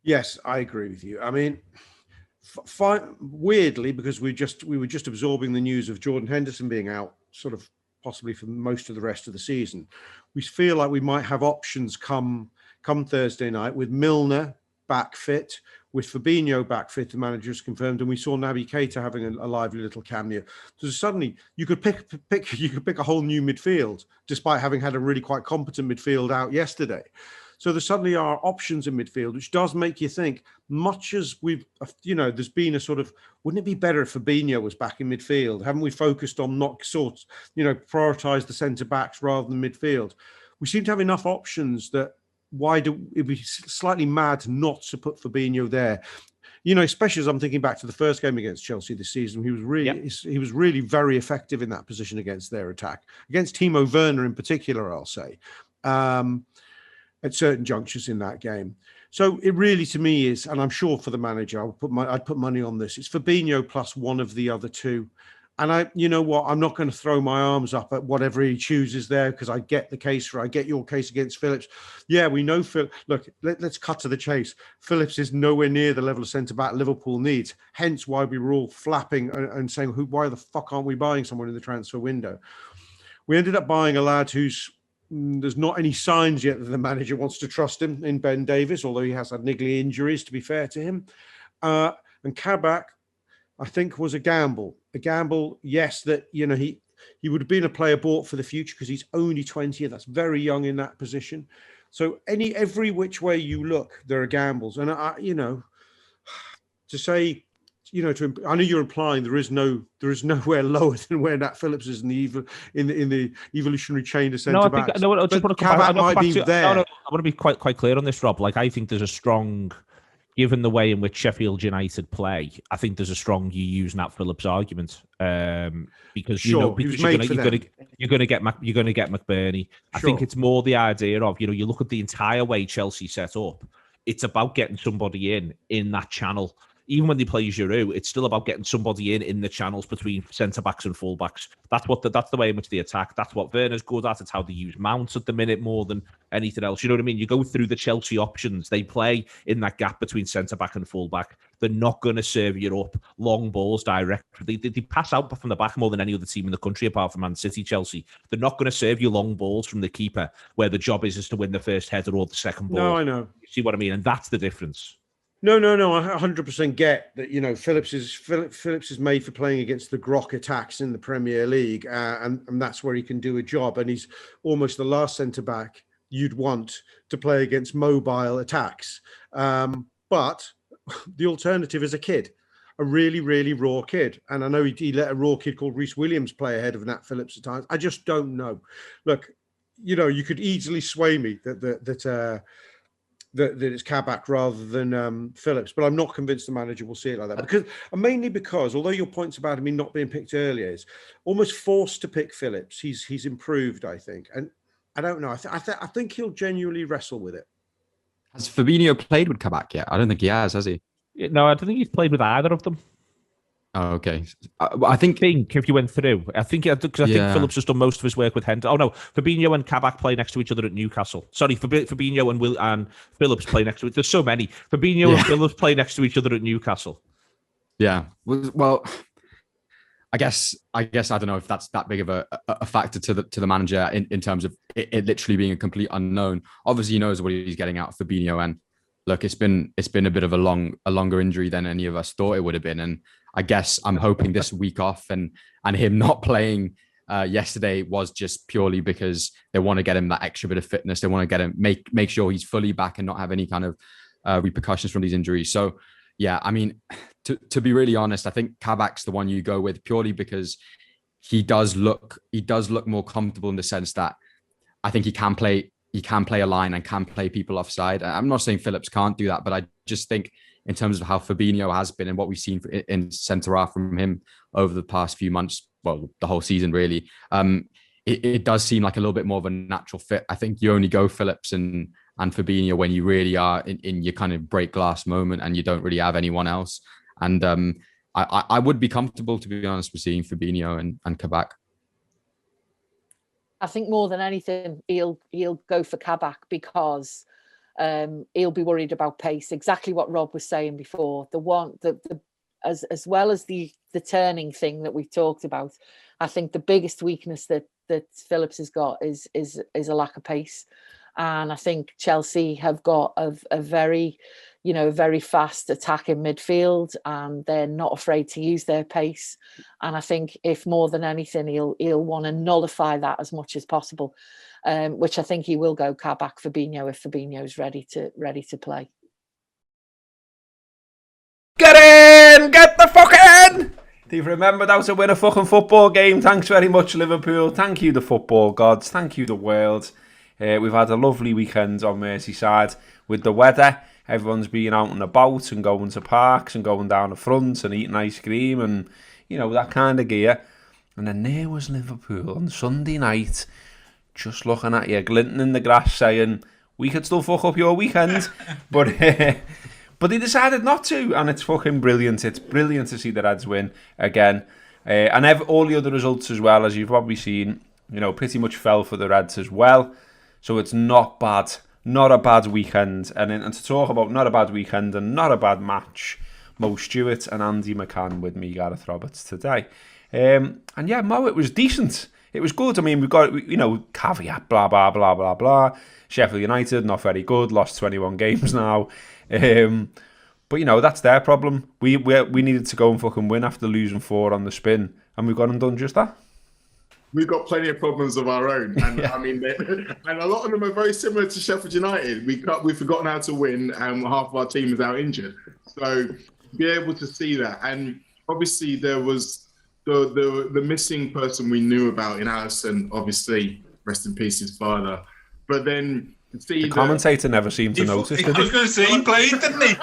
Speaker 2: Yes, I agree with you. I mean, weirdly, because we were just absorbing the news of Jordan Henderson being out, sort of possibly for most of the rest of the season, we feel like we might have options come Thursday night with Milner back fit, with Fabinho back fit, the manager has confirmed, and we saw Naby Keita having a lively little cameo. So suddenly you could pick a whole new midfield, despite having had a really quite competent midfield out yesterday. So there suddenly are options in midfield, which does make you think, much as there's been a sort of, wouldn't it be better if Fabinho was back in midfield? Haven't we focused on prioritise the centre-backs rather than midfield? We seem to have enough options that it'd be slightly mad not to put Fabinho there. Especially as I'm thinking back to the first game against Chelsea this season, he was really very effective in that position against their attack, against Timo Werner in particular, I'll say. At certain junctures in that game. So it really, to me, is, and I'm sure for the manager, I'd put money on this. It's Fabinho plus one of the other two. And you know what? I'm not going to throw my arms up at whatever he chooses there, because I get your case against Phillips. Yeah, we know Look, let's cut to the chase. Phillips is nowhere near the level of centre-back Liverpool needs. Hence why we were all flapping and saying, why the fuck aren't we buying someone in the transfer window? We ended up buying a lad there's not any signs yet that the manager wants to trust him in Ben Davies, although he has had niggly injuries, to be fair to him. And Kabak, I think, was a gamble. A gamble, yes, that he would have been a player bought for the future because he's only 20, and that's very young in that position. So every which way you look, there are gambles. And to say, I know you're implying there is nowhere lower than where Nat Phillips is in the evolutionary chain of centre backs. I want
Speaker 1: to be quite clear on this, Rob. Like, I think there's a strong, given the way in which Sheffield United play, I think there's a strong you use Nat Phillips argument, because you're going to get McBurney. I think it's more the idea of you look at the entire way Chelsea set up. It's about getting somebody in that channel. Even when they play Giroud, it's still about getting somebody in the channels between centre-backs and full-backs. That's the way in which they attack. That's what Werner's good at. It's how they use Mount at the minute more than anything else. You know what I mean? You go through the Chelsea options. They play in that gap between centre-back and full-back. They're not going to serve you up long balls direct. They pass out from the back more than any other team in the country, apart from Man City, Chelsea. They're not going to serve you long balls from the keeper, where the job is to win the first header or the second ball.
Speaker 2: No, I know.
Speaker 1: You see what I mean? And that's the difference.
Speaker 2: No. I 100% get that. Phillips is made for playing against the Grok attacks in the Premier League, and that's where he can do a job. And he's almost the last centre back you'd want to play against mobile attacks. But the alternative is a really, really raw kid. And I know he let a raw kid called Reece Williams play ahead of Nat Phillips at times. I just don't know. Look, you could easily sway me that it's Kabak rather than Phillips, but I'm not convinced the manager will see it like that. Mainly because, although your points about him not being picked earlier is almost forced to pick Phillips, he's improved, I think, and I don't know. I think he'll genuinely wrestle with it.
Speaker 4: Has Fabinho played with Kabak yet? I don't think he has he?
Speaker 1: No, I don't think he's played with either of them.
Speaker 4: Oh, okay. I think
Speaker 1: if you went through, I think Phillips has done most of his work with Henderson. Oh no, Fabinho and Kabak play next to each other at Newcastle. Sorry, Fabinho and Phillips play next to it. There's so many. Fabinho and Phillips play next to each other at Newcastle.
Speaker 4: Yeah. Well, I guess I don't know if that's that big of a factor to the manager in terms of it literally being a complete unknown. Obviously, he knows what he's getting out of Fabinho, and look, it's been a bit of a longer injury than any of us thought it would have been, and I guess I'm hoping this week off and him not playing yesterday was just purely because they want to get him that extra bit of fitness. They want to get him make sure he's fully back and not have any kind of repercussions from these injuries. So yeah, I mean, to be really honest, I think Kabak's the one you go with purely because he does look more comfortable in the sense that I think he can play a line and can play people offside. I'm not saying Phillips can't do that, but I just think in terms of how Fabinho has been and what we've seen in centre-half from him over the past few months, well, the whole season really, it does seem like a little bit more of a natural fit. I think you only go Phillips and Fabinho when you really are in your kind of break glass moment and you don't really have anyone else. And I would be comfortable, to be honest, with seeing Fabinho and Kabak.
Speaker 3: I think more than anything, he'll go for Kabak because he'll be worried about pace. Exactly what Rob was saying before. As well as the turning thing that we've talked about, I think the biggest weakness that Phillips has got is a lack of pace. And I think Chelsea have got a very, very fast attacking midfield, and they're not afraid to use their pace. And I think if more than anything, he'll want to nullify that as much as possible, which I think he will go Kabak Fabinho if Fabinho's ready to play.
Speaker 5: Get in! Get the fuck in! Do you remember how to win a fucking football game? Thanks very much, Liverpool. Thank you, the football gods. Thank you, the world. We've had a lovely weekend on Merseyside with the weather. Everyone's been out and about and going to parks and going down the front and eating ice cream and, that kind of gear. And then there was Liverpool on Sunday night, just looking at you, glinting in the grass, saying, we could still fuck up your weekend. But they decided not to, and it's fucking brilliant. It's brilliant to see the Reds win again. And all the other results as well, as you've probably seen, pretty much fell for the Reds as well. So it's not bad. Not a bad weekend. And to talk about not a bad weekend and not a bad match, Mo Stewart and Andy McCann with me, Gareth Roberts, today. And yeah, Mo, it was decent. It was good. I mean, we've got, caveat, blah, blah, blah, blah, blah. Sheffield United, not very good. Lost 21 games now. But, that's their problem. We needed to go and fucking win after losing 4 on the spin. And we've gone and done just that.
Speaker 6: We've got plenty of problems of our own, and
Speaker 5: Yeah.
Speaker 6: I mean, and a lot of them are very similar to Sheffield United. We've forgotten how to win, and half of our team is out injured. So be able to see that, and obviously there was the missing person we knew about in Hasan. Obviously, rest in peace, his father. But then to see
Speaker 5: the commentator never seemed to notice, did he?
Speaker 7: I was going to say he played, didn't he?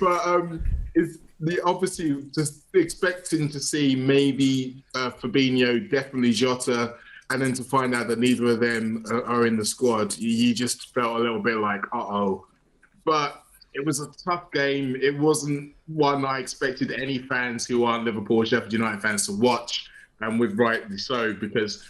Speaker 6: But it's obviously just expecting to see maybe Fabinho, definitely Jota, and then to find out that neither of them are in the squad, you just felt a little bit like, uh-oh. But it was a tough game. It wasn't one I expected any fans who aren't Liverpool or Sheffield United fans to watch, and with rightly so, because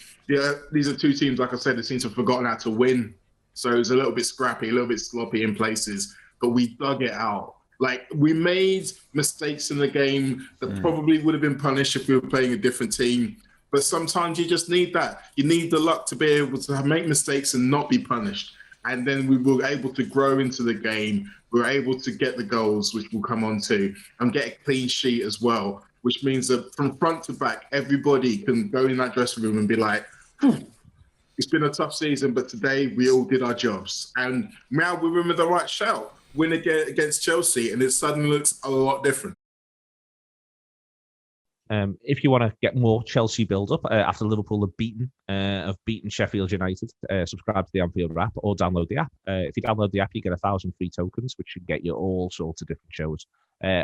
Speaker 6: these are two teams, like I said, that seem to have forgotten how to win. So it was a little bit scrappy, a little bit sloppy in places, but we dug it out. Like, we made mistakes in the game that probably would have been punished if we were playing a different team. But sometimes you just need that. You need the luck to be able to make mistakes and not be punished. And then we were able to grow into the game. We were able to get the goals, which we'll come on to, and get a clean sheet as well, which means that from front to back, everybody can go in that dressing room and be like, it's been a tough season, but today we all did our jobs. And now we're in with the right shout. Win against Chelsea, and it suddenly looks a lot different.
Speaker 1: If you want to get more Chelsea build-up after Liverpool have beaten Sheffield United, subscribe to the Anfield Wrap or download the app. If you download the app, you get 1,000 free tokens, which should get you all sorts of different shows.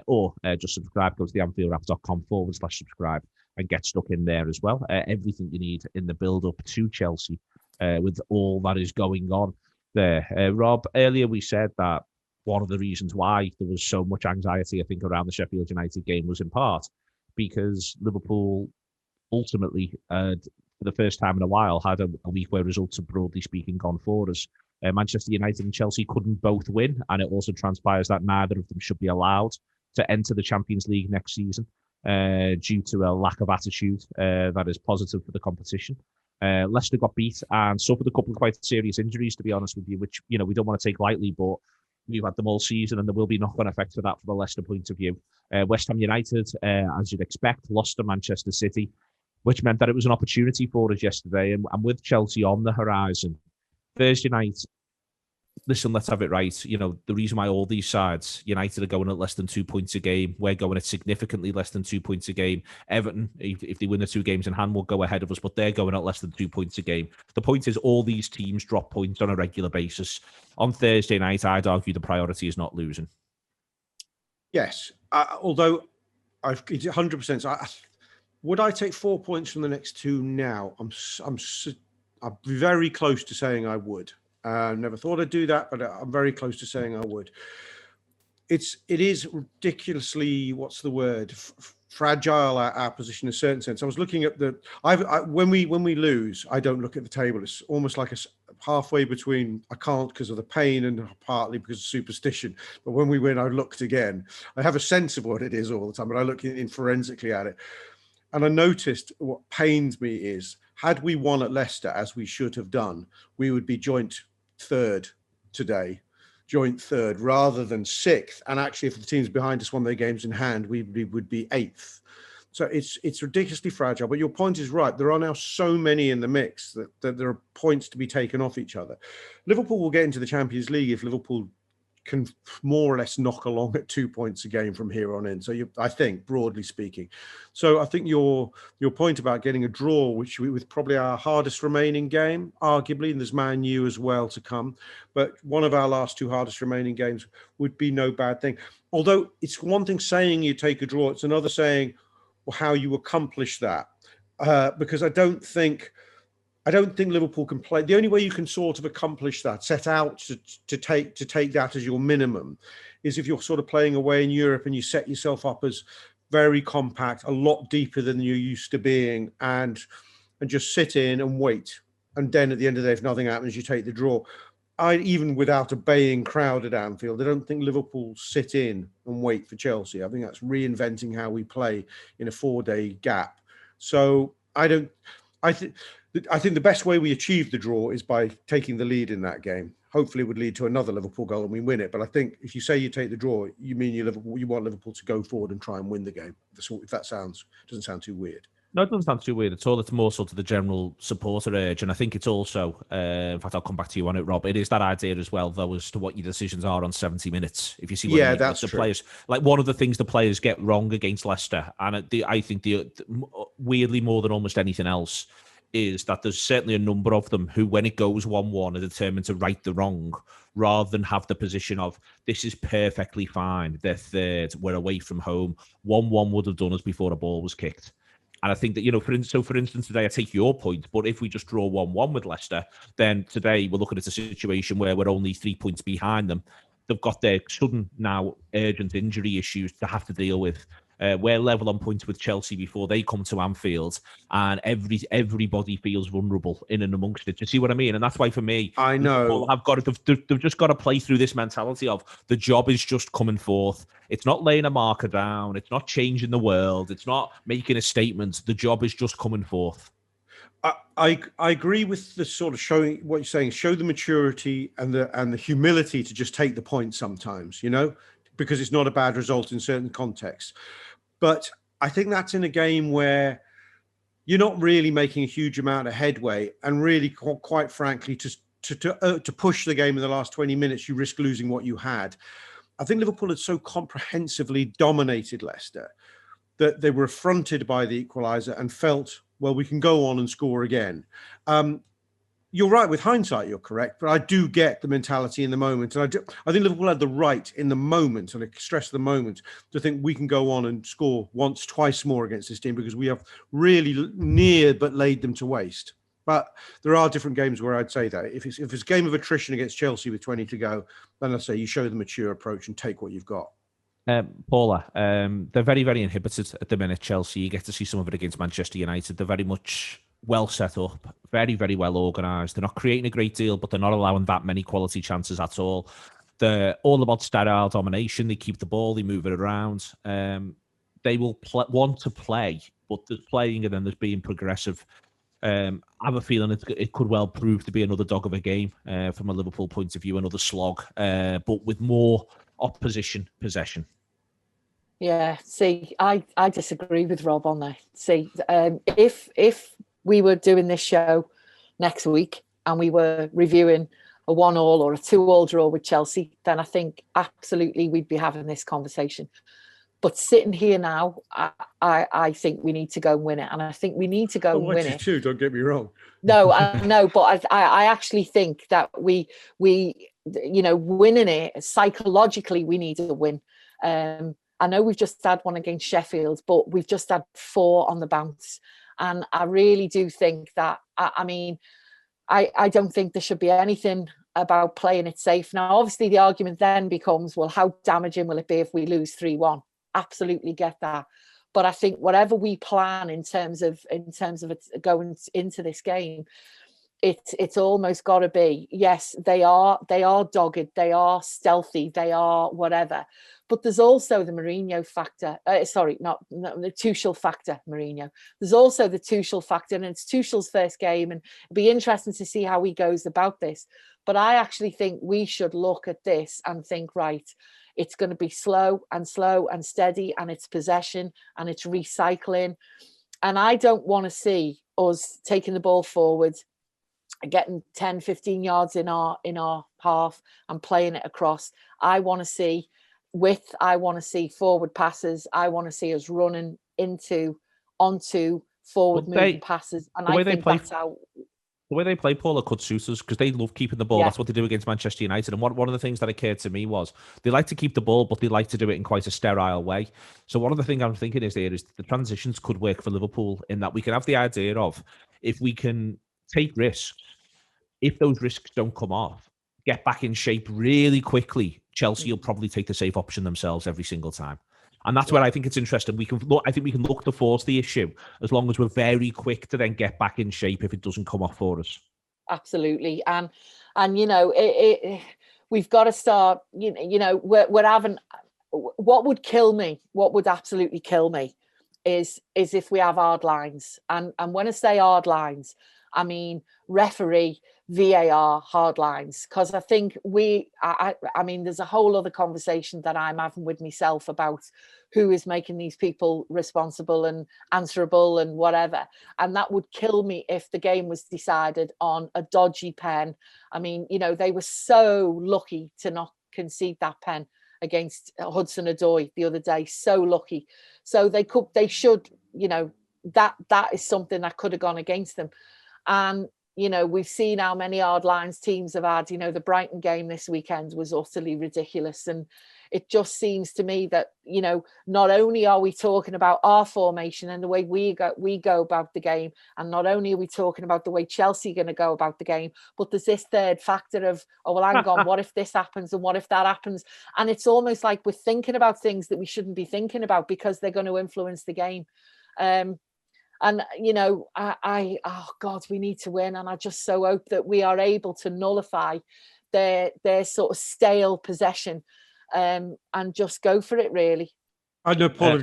Speaker 1: Or just subscribe, go to theanfieldwrap.com/subscribe and get stuck in there as well. Everything you need in the build-up to Chelsea with all that is going on there. Rob, earlier we said that one of the reasons why there was so much anxiety, I think, around the Sheffield United game was in part because Liverpool ultimately, for the first time in a while, had a week where results have, broadly speaking, gone for us. Manchester United and Chelsea couldn't both win, and it also transpires that neither of them should be allowed to enter the Champions League next season due to a lack of attitude that is positive for the competition. Leicester got beat and suffered a couple of quite serious injuries, to be honest with you, which we don't want to take lightly, but we've had them all season, and there will be knock-on effects for that from a Leicester point of view. West Ham United, as you'd expect, lost to Manchester City, which meant that it was an opportunity for us yesterday. And with Chelsea on the horizon, Thursday night, listen, let's have it right. The reason why all these sides, United are going at less than 2 points a game. We're going at significantly less than 2 points a game. Everton, if they win the 2 games in hand, will go ahead of us, but they're going at less than 2 points a game. The point is all these teams drop points on a regular basis. On Thursday night, I'd argue the priority is not losing.
Speaker 2: Yes, although it's 100%. Would I take 4 points from the next 2 now? I'm very close to saying I would. Never thought I'd do that, but I'm very close to saying I would. It is ridiculously, what's the word, fragile our position in a certain sense. I was looking at when we lose, I don't look at the table. It's almost like halfway between I can't because of the pain and partly because of superstition. But when we win, I looked again. I have a sense of what it is all the time, but I look in forensically at it. And I noticed what pains me is, had we won at Leicester, as we should have done, we would be joint third today, rather than sixth. And actually, if the teams behind us won their games in hand, we would be eighth. So it's ridiculously fragile. But your point is right. There are now so many in the mix that there are points to be taken off each other. Liverpool will get into the Champions League if Liverpool can more or less knock along at 2 points a game from here on in. So I think, broadly speaking. So I think your point about getting a draw, which with probably our hardest remaining game, arguably, and there's Man U as well to come, but one of our last 2 hardest remaining games would be no bad thing. Although it's one thing saying you take a draw, it's another saying how you accomplish that. Because I don't think Liverpool can play. The only way you can sort of accomplish that, set out to take that as your minimum, is if you're sort of playing away in Europe and you set yourself up as very compact, a lot deeper than you're used to being, and just sit in and wait. And then at the end of the day, if nothing happens, you take the draw. Even without a baying crowd at Anfield, I don't think Liverpool sit in and wait for Chelsea. I think that's reinventing how we play in a 4-day gap. So I think the best way we achieve the draw is by taking the lead in that game. Hopefully it would lead to another Liverpool goal and we win it. But I think if you say you take the draw, you mean you want Liverpool to go forward and try and win the game. If that doesn't sound too weird.
Speaker 1: No, it doesn't sound too weird at all. It's more sort of the general supporter urge. And I think it's also, in fact, I'll come back to you on it, Rob. It is that idea as well, though, as to what your decisions are on 70 minutes. If you see what I mean,
Speaker 2: that's
Speaker 1: the
Speaker 2: true.
Speaker 1: Players, like one of the things the players get wrong against Leicester, and I think weirdly more than almost anything else, is that there's certainly a number of them who, when it goes 1-1, are determined to right the wrong, rather than have the position of, this is perfectly fine, they're third, we're away from home. 1-1 would have done us before the ball was kicked. And I think that, for instance, today, I take your point, but if we just draw 1-1 with Leicester, then today we're looking at a situation where we're only 3 points behind them. They've got their sudden, now urgent injury issues to have to deal with. We're level on points with Chelsea before they come to Anfield, and everybody feels vulnerable in and amongst it. Do you see what I mean? And that's why, for me,
Speaker 2: I know
Speaker 1: they've just got to play through this mentality of the job is just coming forth. It's not laying a marker down. It's not changing the world. It's not making a statement. The job is just coming forth.
Speaker 2: I agree with the sort of showing what you're saying. Show the maturity and the humility to just take the point sometimes, because it's not a bad result in certain contexts. But I think that's in a game where you're not really making a huge amount of headway, and really, quite frankly, to push the game in the last 20 minutes, you risk losing what you had. I think Liverpool had so comprehensively dominated Leicester that they were affronted by the equaliser and felt, well, we can go on and score again. You're right, with hindsight, you're correct, but I do get the mentality in the moment. And I think Liverpool had the right in the moment, and I stress the moment, to think we can go on and score once, twice more against this team, because we have really near but laid them to waste. But there are different games where I'd say that. If it's a game of attrition against Chelsea with 20 to go, then I'd say you show the mature approach and take what you've got.
Speaker 1: Paula, they're very, very inhibited at the minute, Chelsea. You get to see some of it against Manchester United. They're very much well set up, very, very well organised. They're not creating a great deal, but they're not allowing that many quality chances at all. They're all about sterile domination. They keep the ball, they move it around. They will want to play, but there's playing and then there's being progressive. I have a feeling it could well prove to be another dog of a game from a Liverpool point of view, another slog, but with more opposition possession.
Speaker 3: Yeah, see, I disagree with Rob on that. See, if we were doing this show next week and we were reviewing a 1-1 or a 2-2 draw with Chelsea, then I think absolutely we'd be having this conversation. But sitting here now, I think we need to go and win it. And I think we need to go and win it.
Speaker 2: Too, don't get me wrong.
Speaker 3: No, I know, but I actually think that we winning it, psychologically, we need to win. I know we've just had one against Sheffield, but we've just had 4 on the bounce. And I really do think that, I don't think there should be anything about playing it safe. Now, obviously, the argument then becomes, well, how damaging will it be if we lose 3-1? Absolutely get that. But I think whatever we plan in terms of it going into this game, it's almost got to be, yes, they are dogged, they are stealthy, they are whatever. But there's also the Mourinho factor. Not the Tuchel factor, Mourinho. There's also the Tuchel factor, and it's Tuchel's first game, and it'll be interesting to see how he goes about this. But I actually think we should look at this and think, right, it's going to be slow and steady, and it's possession and it's recycling. And I don't want to see us taking the ball forward, getting 10, 15 yards in our half and playing it across. I want to see width. I want to see forward passes. I want to see us running onto forward moving passes. And I think that's how...
Speaker 1: The way they play, Paula, could suit us because they love keeping the ball.
Speaker 3: Yeah.
Speaker 1: That's what they do against Manchester United. And one of the things that occurred to me was they like to keep the ball, but they like to do it in quite a sterile way. So one of the things I'm thinking is the transitions could work for Liverpool in that we can have the idea of, if we can take risks, if those risks don't come off, get back in shape really quickly, Chelsea will probably take the safe option themselves every single time. And that's where I think it's interesting. I think we can look to force the issue as long as we're very quick to then get back in shape if it doesn't come off for us.
Speaker 3: Absolutely. And you know, we've got to start, you know, we're having, what would absolutely kill me is if we have hard lines. And when I say hard lines, I mean referee, VAR, hard lines, because I think I mean, there's a whole other conversation that I'm having with myself about who is making these people responsible and answerable and whatever. And that would kill me if the game was decided on a dodgy pen. I mean, you know, they were so lucky to not concede that pen against Hudson-Odoi the other day. So lucky. So they should, you know, that is something that could have gone against them. And you know, we've seen how many hard lines teams have had. You know, the Brighton game this weekend was utterly ridiculous. And it just seems to me that, you know, not only are we talking about our formation and the way we go about the game, and not only are we talking about the way Chelsea are going to go about the game, but there's this third factor of, oh, well, hang on, what if this happens and what if that happens? And it's almost like we're thinking about things that we shouldn't be thinking about because they're going to influence the game. And, you know, oh God, we need to win. And I just so hope that we are able to nullify their sort of stale possession and just go for it, really.
Speaker 2: I know, Paul,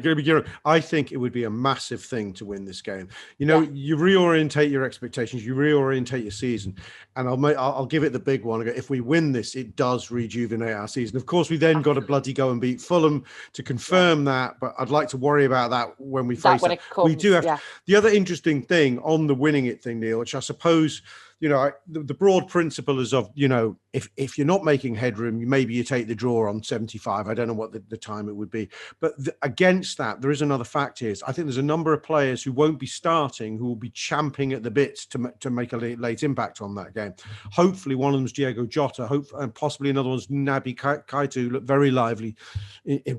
Speaker 2: I think it would be a massive thing to win this game. You know, you reorientate your expectations, you reorientate your season, and I'll give it the big one. If we win this, it does rejuvenate our season. Of course, we then got to bloody go and beat Fulham to confirm that, but I'd like to worry about that when we face it. We do have the other interesting thing on the winning it thing, Neil, which I suppose, you know, the broad principle is of, you know, if you're not making headroom, maybe you take the draw on 75. I don't know what the time it would be. But against that, there is another fact here. I think there's a number of players who won't be starting, who will be champing at the bits to make a late impact on that game. Hopefully one of them's Diego Jota, and possibly another one's Naby Keita, who looked very lively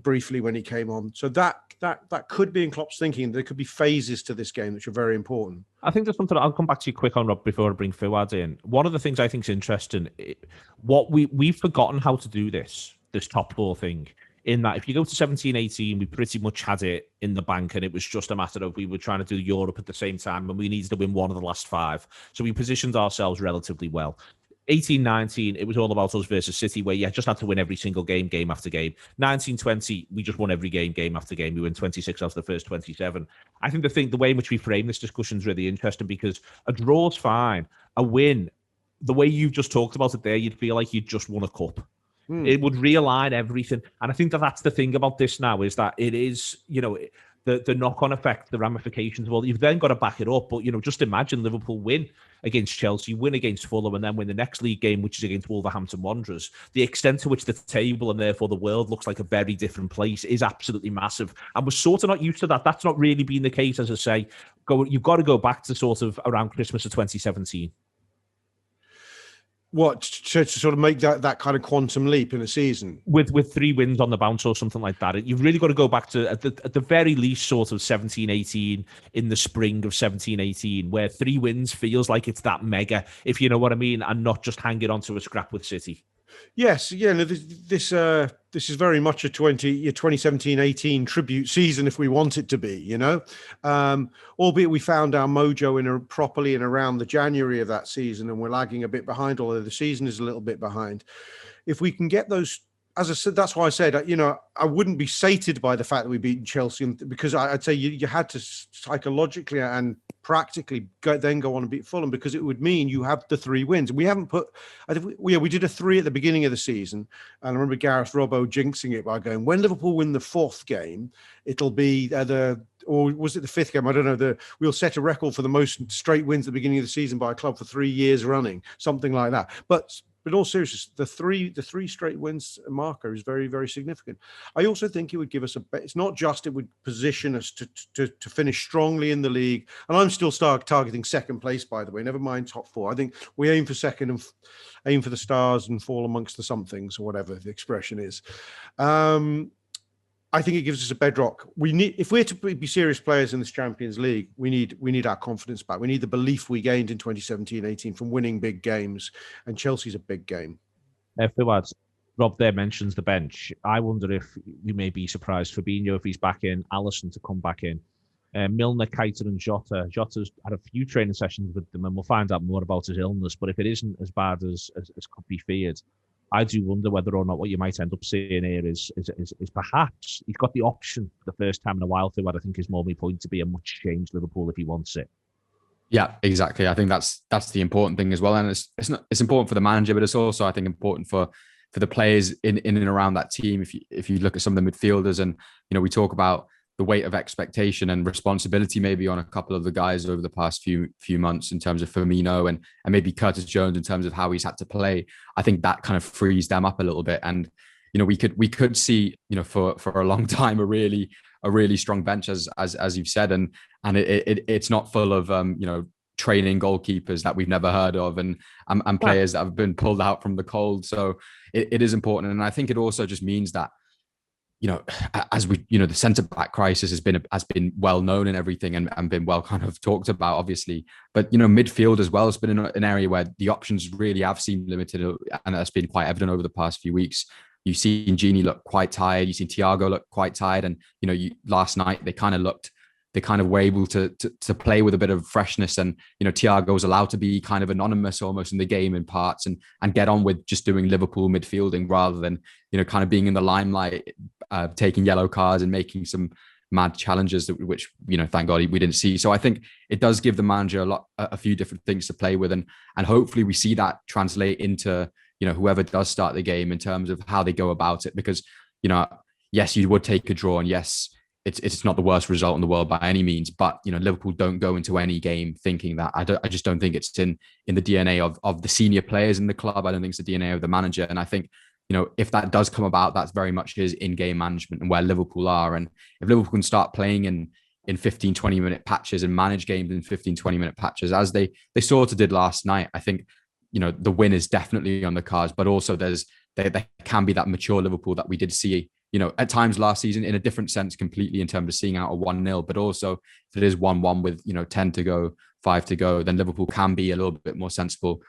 Speaker 2: briefly when he came on. So that could be in Klopp's thinking. There could be phases to this game which are very important.
Speaker 1: I think there's something I'll come back to you quick on, Rob, before I bring Fuad in. One of the things I think is interesting, what we've forgotten how to do this top four thing, in that if you go to 17-18, we pretty much had it in the bank, and it was just a matter of we were trying to do Europe at the same time, and we needed to win one of the last five. So we positioned ourselves relatively well. 18-19, it was all about us versus City, where you just had to win every single game after game. 19-20, we just won every game after game. We won 26 out of the first 27. I think the way in which we frame this discussion is really interesting, because a draw's fine. A win, the way you've just talked about it there, you'd feel like you'd just won a cup. It would realign everything. And I think that's the thing about this now, is that it is, you know, the knock-on effect, the ramifications. Well, you've then got to back it up. But, you know, just imagine Liverpool win against Chelsea, win against Fulham, and then win the next league game, which is against Wolverhampton Wanderers. The extent to which the table and therefore the world looks like a very different place is absolutely massive. And we're sort of not used to that. That's not really been the case, as I say. You've got to go back to sort of around Christmas of 2017.
Speaker 2: What, to sort of make that kind of quantum leap in a season?
Speaker 1: With 3 wins on the bounce or something like that. You've really got to go back to, at the very least, sort of 17-18, in the spring of 17-18, where 3 wins feels like it's that mega, if you know what I mean, and not just hanging on to a scrap with City.
Speaker 2: Yes, yeah. No, this is very much a 2017-18 tribute season, if we want it to be. You know, albeit we found our mojo properly in around the January of that season, and we're lagging a bit behind. Although the season is a little bit behind, if we can get those. As I said, that's why I said, you know, I wouldn't be sated by the fact that we beat Chelsea, because I'd say you had to psychologically and practically then go on and beat Fulham, because it would mean you have the 3 wins. We haven't put, we did a 3 at the beginning of the season, and I remember Gareth Robbo jinxing it by going, when Liverpool win the 4th game, it'll be or was it the 5th game? I don't know. We'll set a record for the most straight wins at the beginning of the season by a club for 3 years running, something like that. But in all seriousness, the three straight wins marker is very, very significant. I also think it would give us it's not just it would position us to finish strongly in the league. And I'm still targeting 2nd place, by the way, never mind top 4. I think we aim for 2nd and aim for the stars and fall amongst the somethings, or whatever the expression is. I think it gives us a bedrock. If we're to be serious players in this Champions League, we need our confidence back. We need the belief we gained in 2017-18 from winning big games, and Chelsea's a big game.
Speaker 1: Fuad, Rob there mentions the bench. I wonder if you may be surprised Fabinho, if he's back in, Alisson to come back in. Milner, Keita and Jota. Jota's had a few training sessions with them, and we'll find out more about his illness. But if it isn't as bad as could be feared, I do wonder whether or not what you might end up seeing here is perhaps he's got the option for the first time in a while for what I think is more my point to be a much changed Liverpool if he wants it.
Speaker 4: Yeah, exactly. I think that's the important thing as well, and it's important for the manager, but it's also, I think, important for the players in and around that team. If you look at some of the midfielders, and you know, we talk about the weight of expectation and responsibility maybe on a couple of the guys over the past few months in terms of Firmino and maybe Curtis Jones in terms of how he's had to play. I think that kind of frees them up a little bit, and you know, we could see, you know, for a long time a really strong bench as you've said, and it's not full of you know, training goalkeepers that we've never heard of and players that have been pulled out from the cold. So it is important, and I think it also just means that, you know, as we, you know, the centre back crisis has been well known and everything, and been well kind of talked about, obviously. But you know, midfield as well has been an area where the options really have seemed limited, and that's been quite evident over the past few weeks. You've seen Gini look quite tired. You've seen Thiago look quite tired, and you know, last night they kind of were able to play with a bit of freshness, and you know, Thiago was allowed to be kind of anonymous almost in the game in parts, and get on with just doing Liverpool midfielding rather than, you know, kind of being in the limelight, taking yellow cards and making some mad challenges, which, you know, thank God we didn't see. So I think it does give the manager a few different things to play with, and hopefully we see that translate into, you know, whoever does start the game in terms of how they go about it, because, you know, yes, you would take a draw, and yes, it's not the worst result in the world by any means, but you know, Liverpool don't go into any game thinking that. I just don't think it's in the DNA of the senior players in the club. I don't think it's the DNA of the manager, and I think, you know, if that does come about, that's very much his in-game management and where Liverpool are. And if Liverpool can start playing in 15-20 minute patches and manage games in 15-20 minute patches, as they sort of did last night, I think, you know, the win is definitely on the cards. But also there can be that mature Liverpool that we did see, you know, at times last season in a different sense completely, in terms of seeing out a 1-0, but also if it is 1-1 with, you know, 10 to go, 5 to go, then Liverpool can be a little bit more sensible,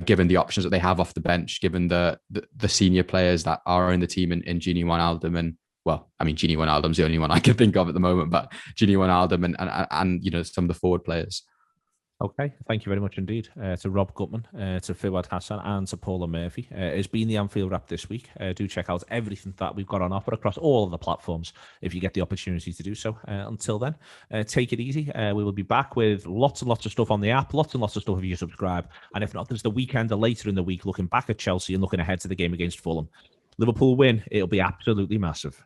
Speaker 4: given the options that they have off the bench, given the senior players that are in the team in Gini Wijnaldum, and well, I mean, Gini Wijnaldum's the only one I can think of at the moment, but Gini Wijnaldum and you know, some of the forward players.
Speaker 1: Okay, thank you very much indeed to Rob Gutmann, to Fuad Hasan, and to Paula Murphy. It's been the Anfield Wrap this week. Do check out everything that we've got on offer across all of the platforms if you get the opportunity to do so. Until then, take it easy. We will be back with lots and lots of stuff on the app, lots and lots of stuff if you subscribe. And if not, there's the weekend or later in the week looking back at Chelsea and looking ahead to the game against Fulham. Liverpool win, it'll be absolutely massive.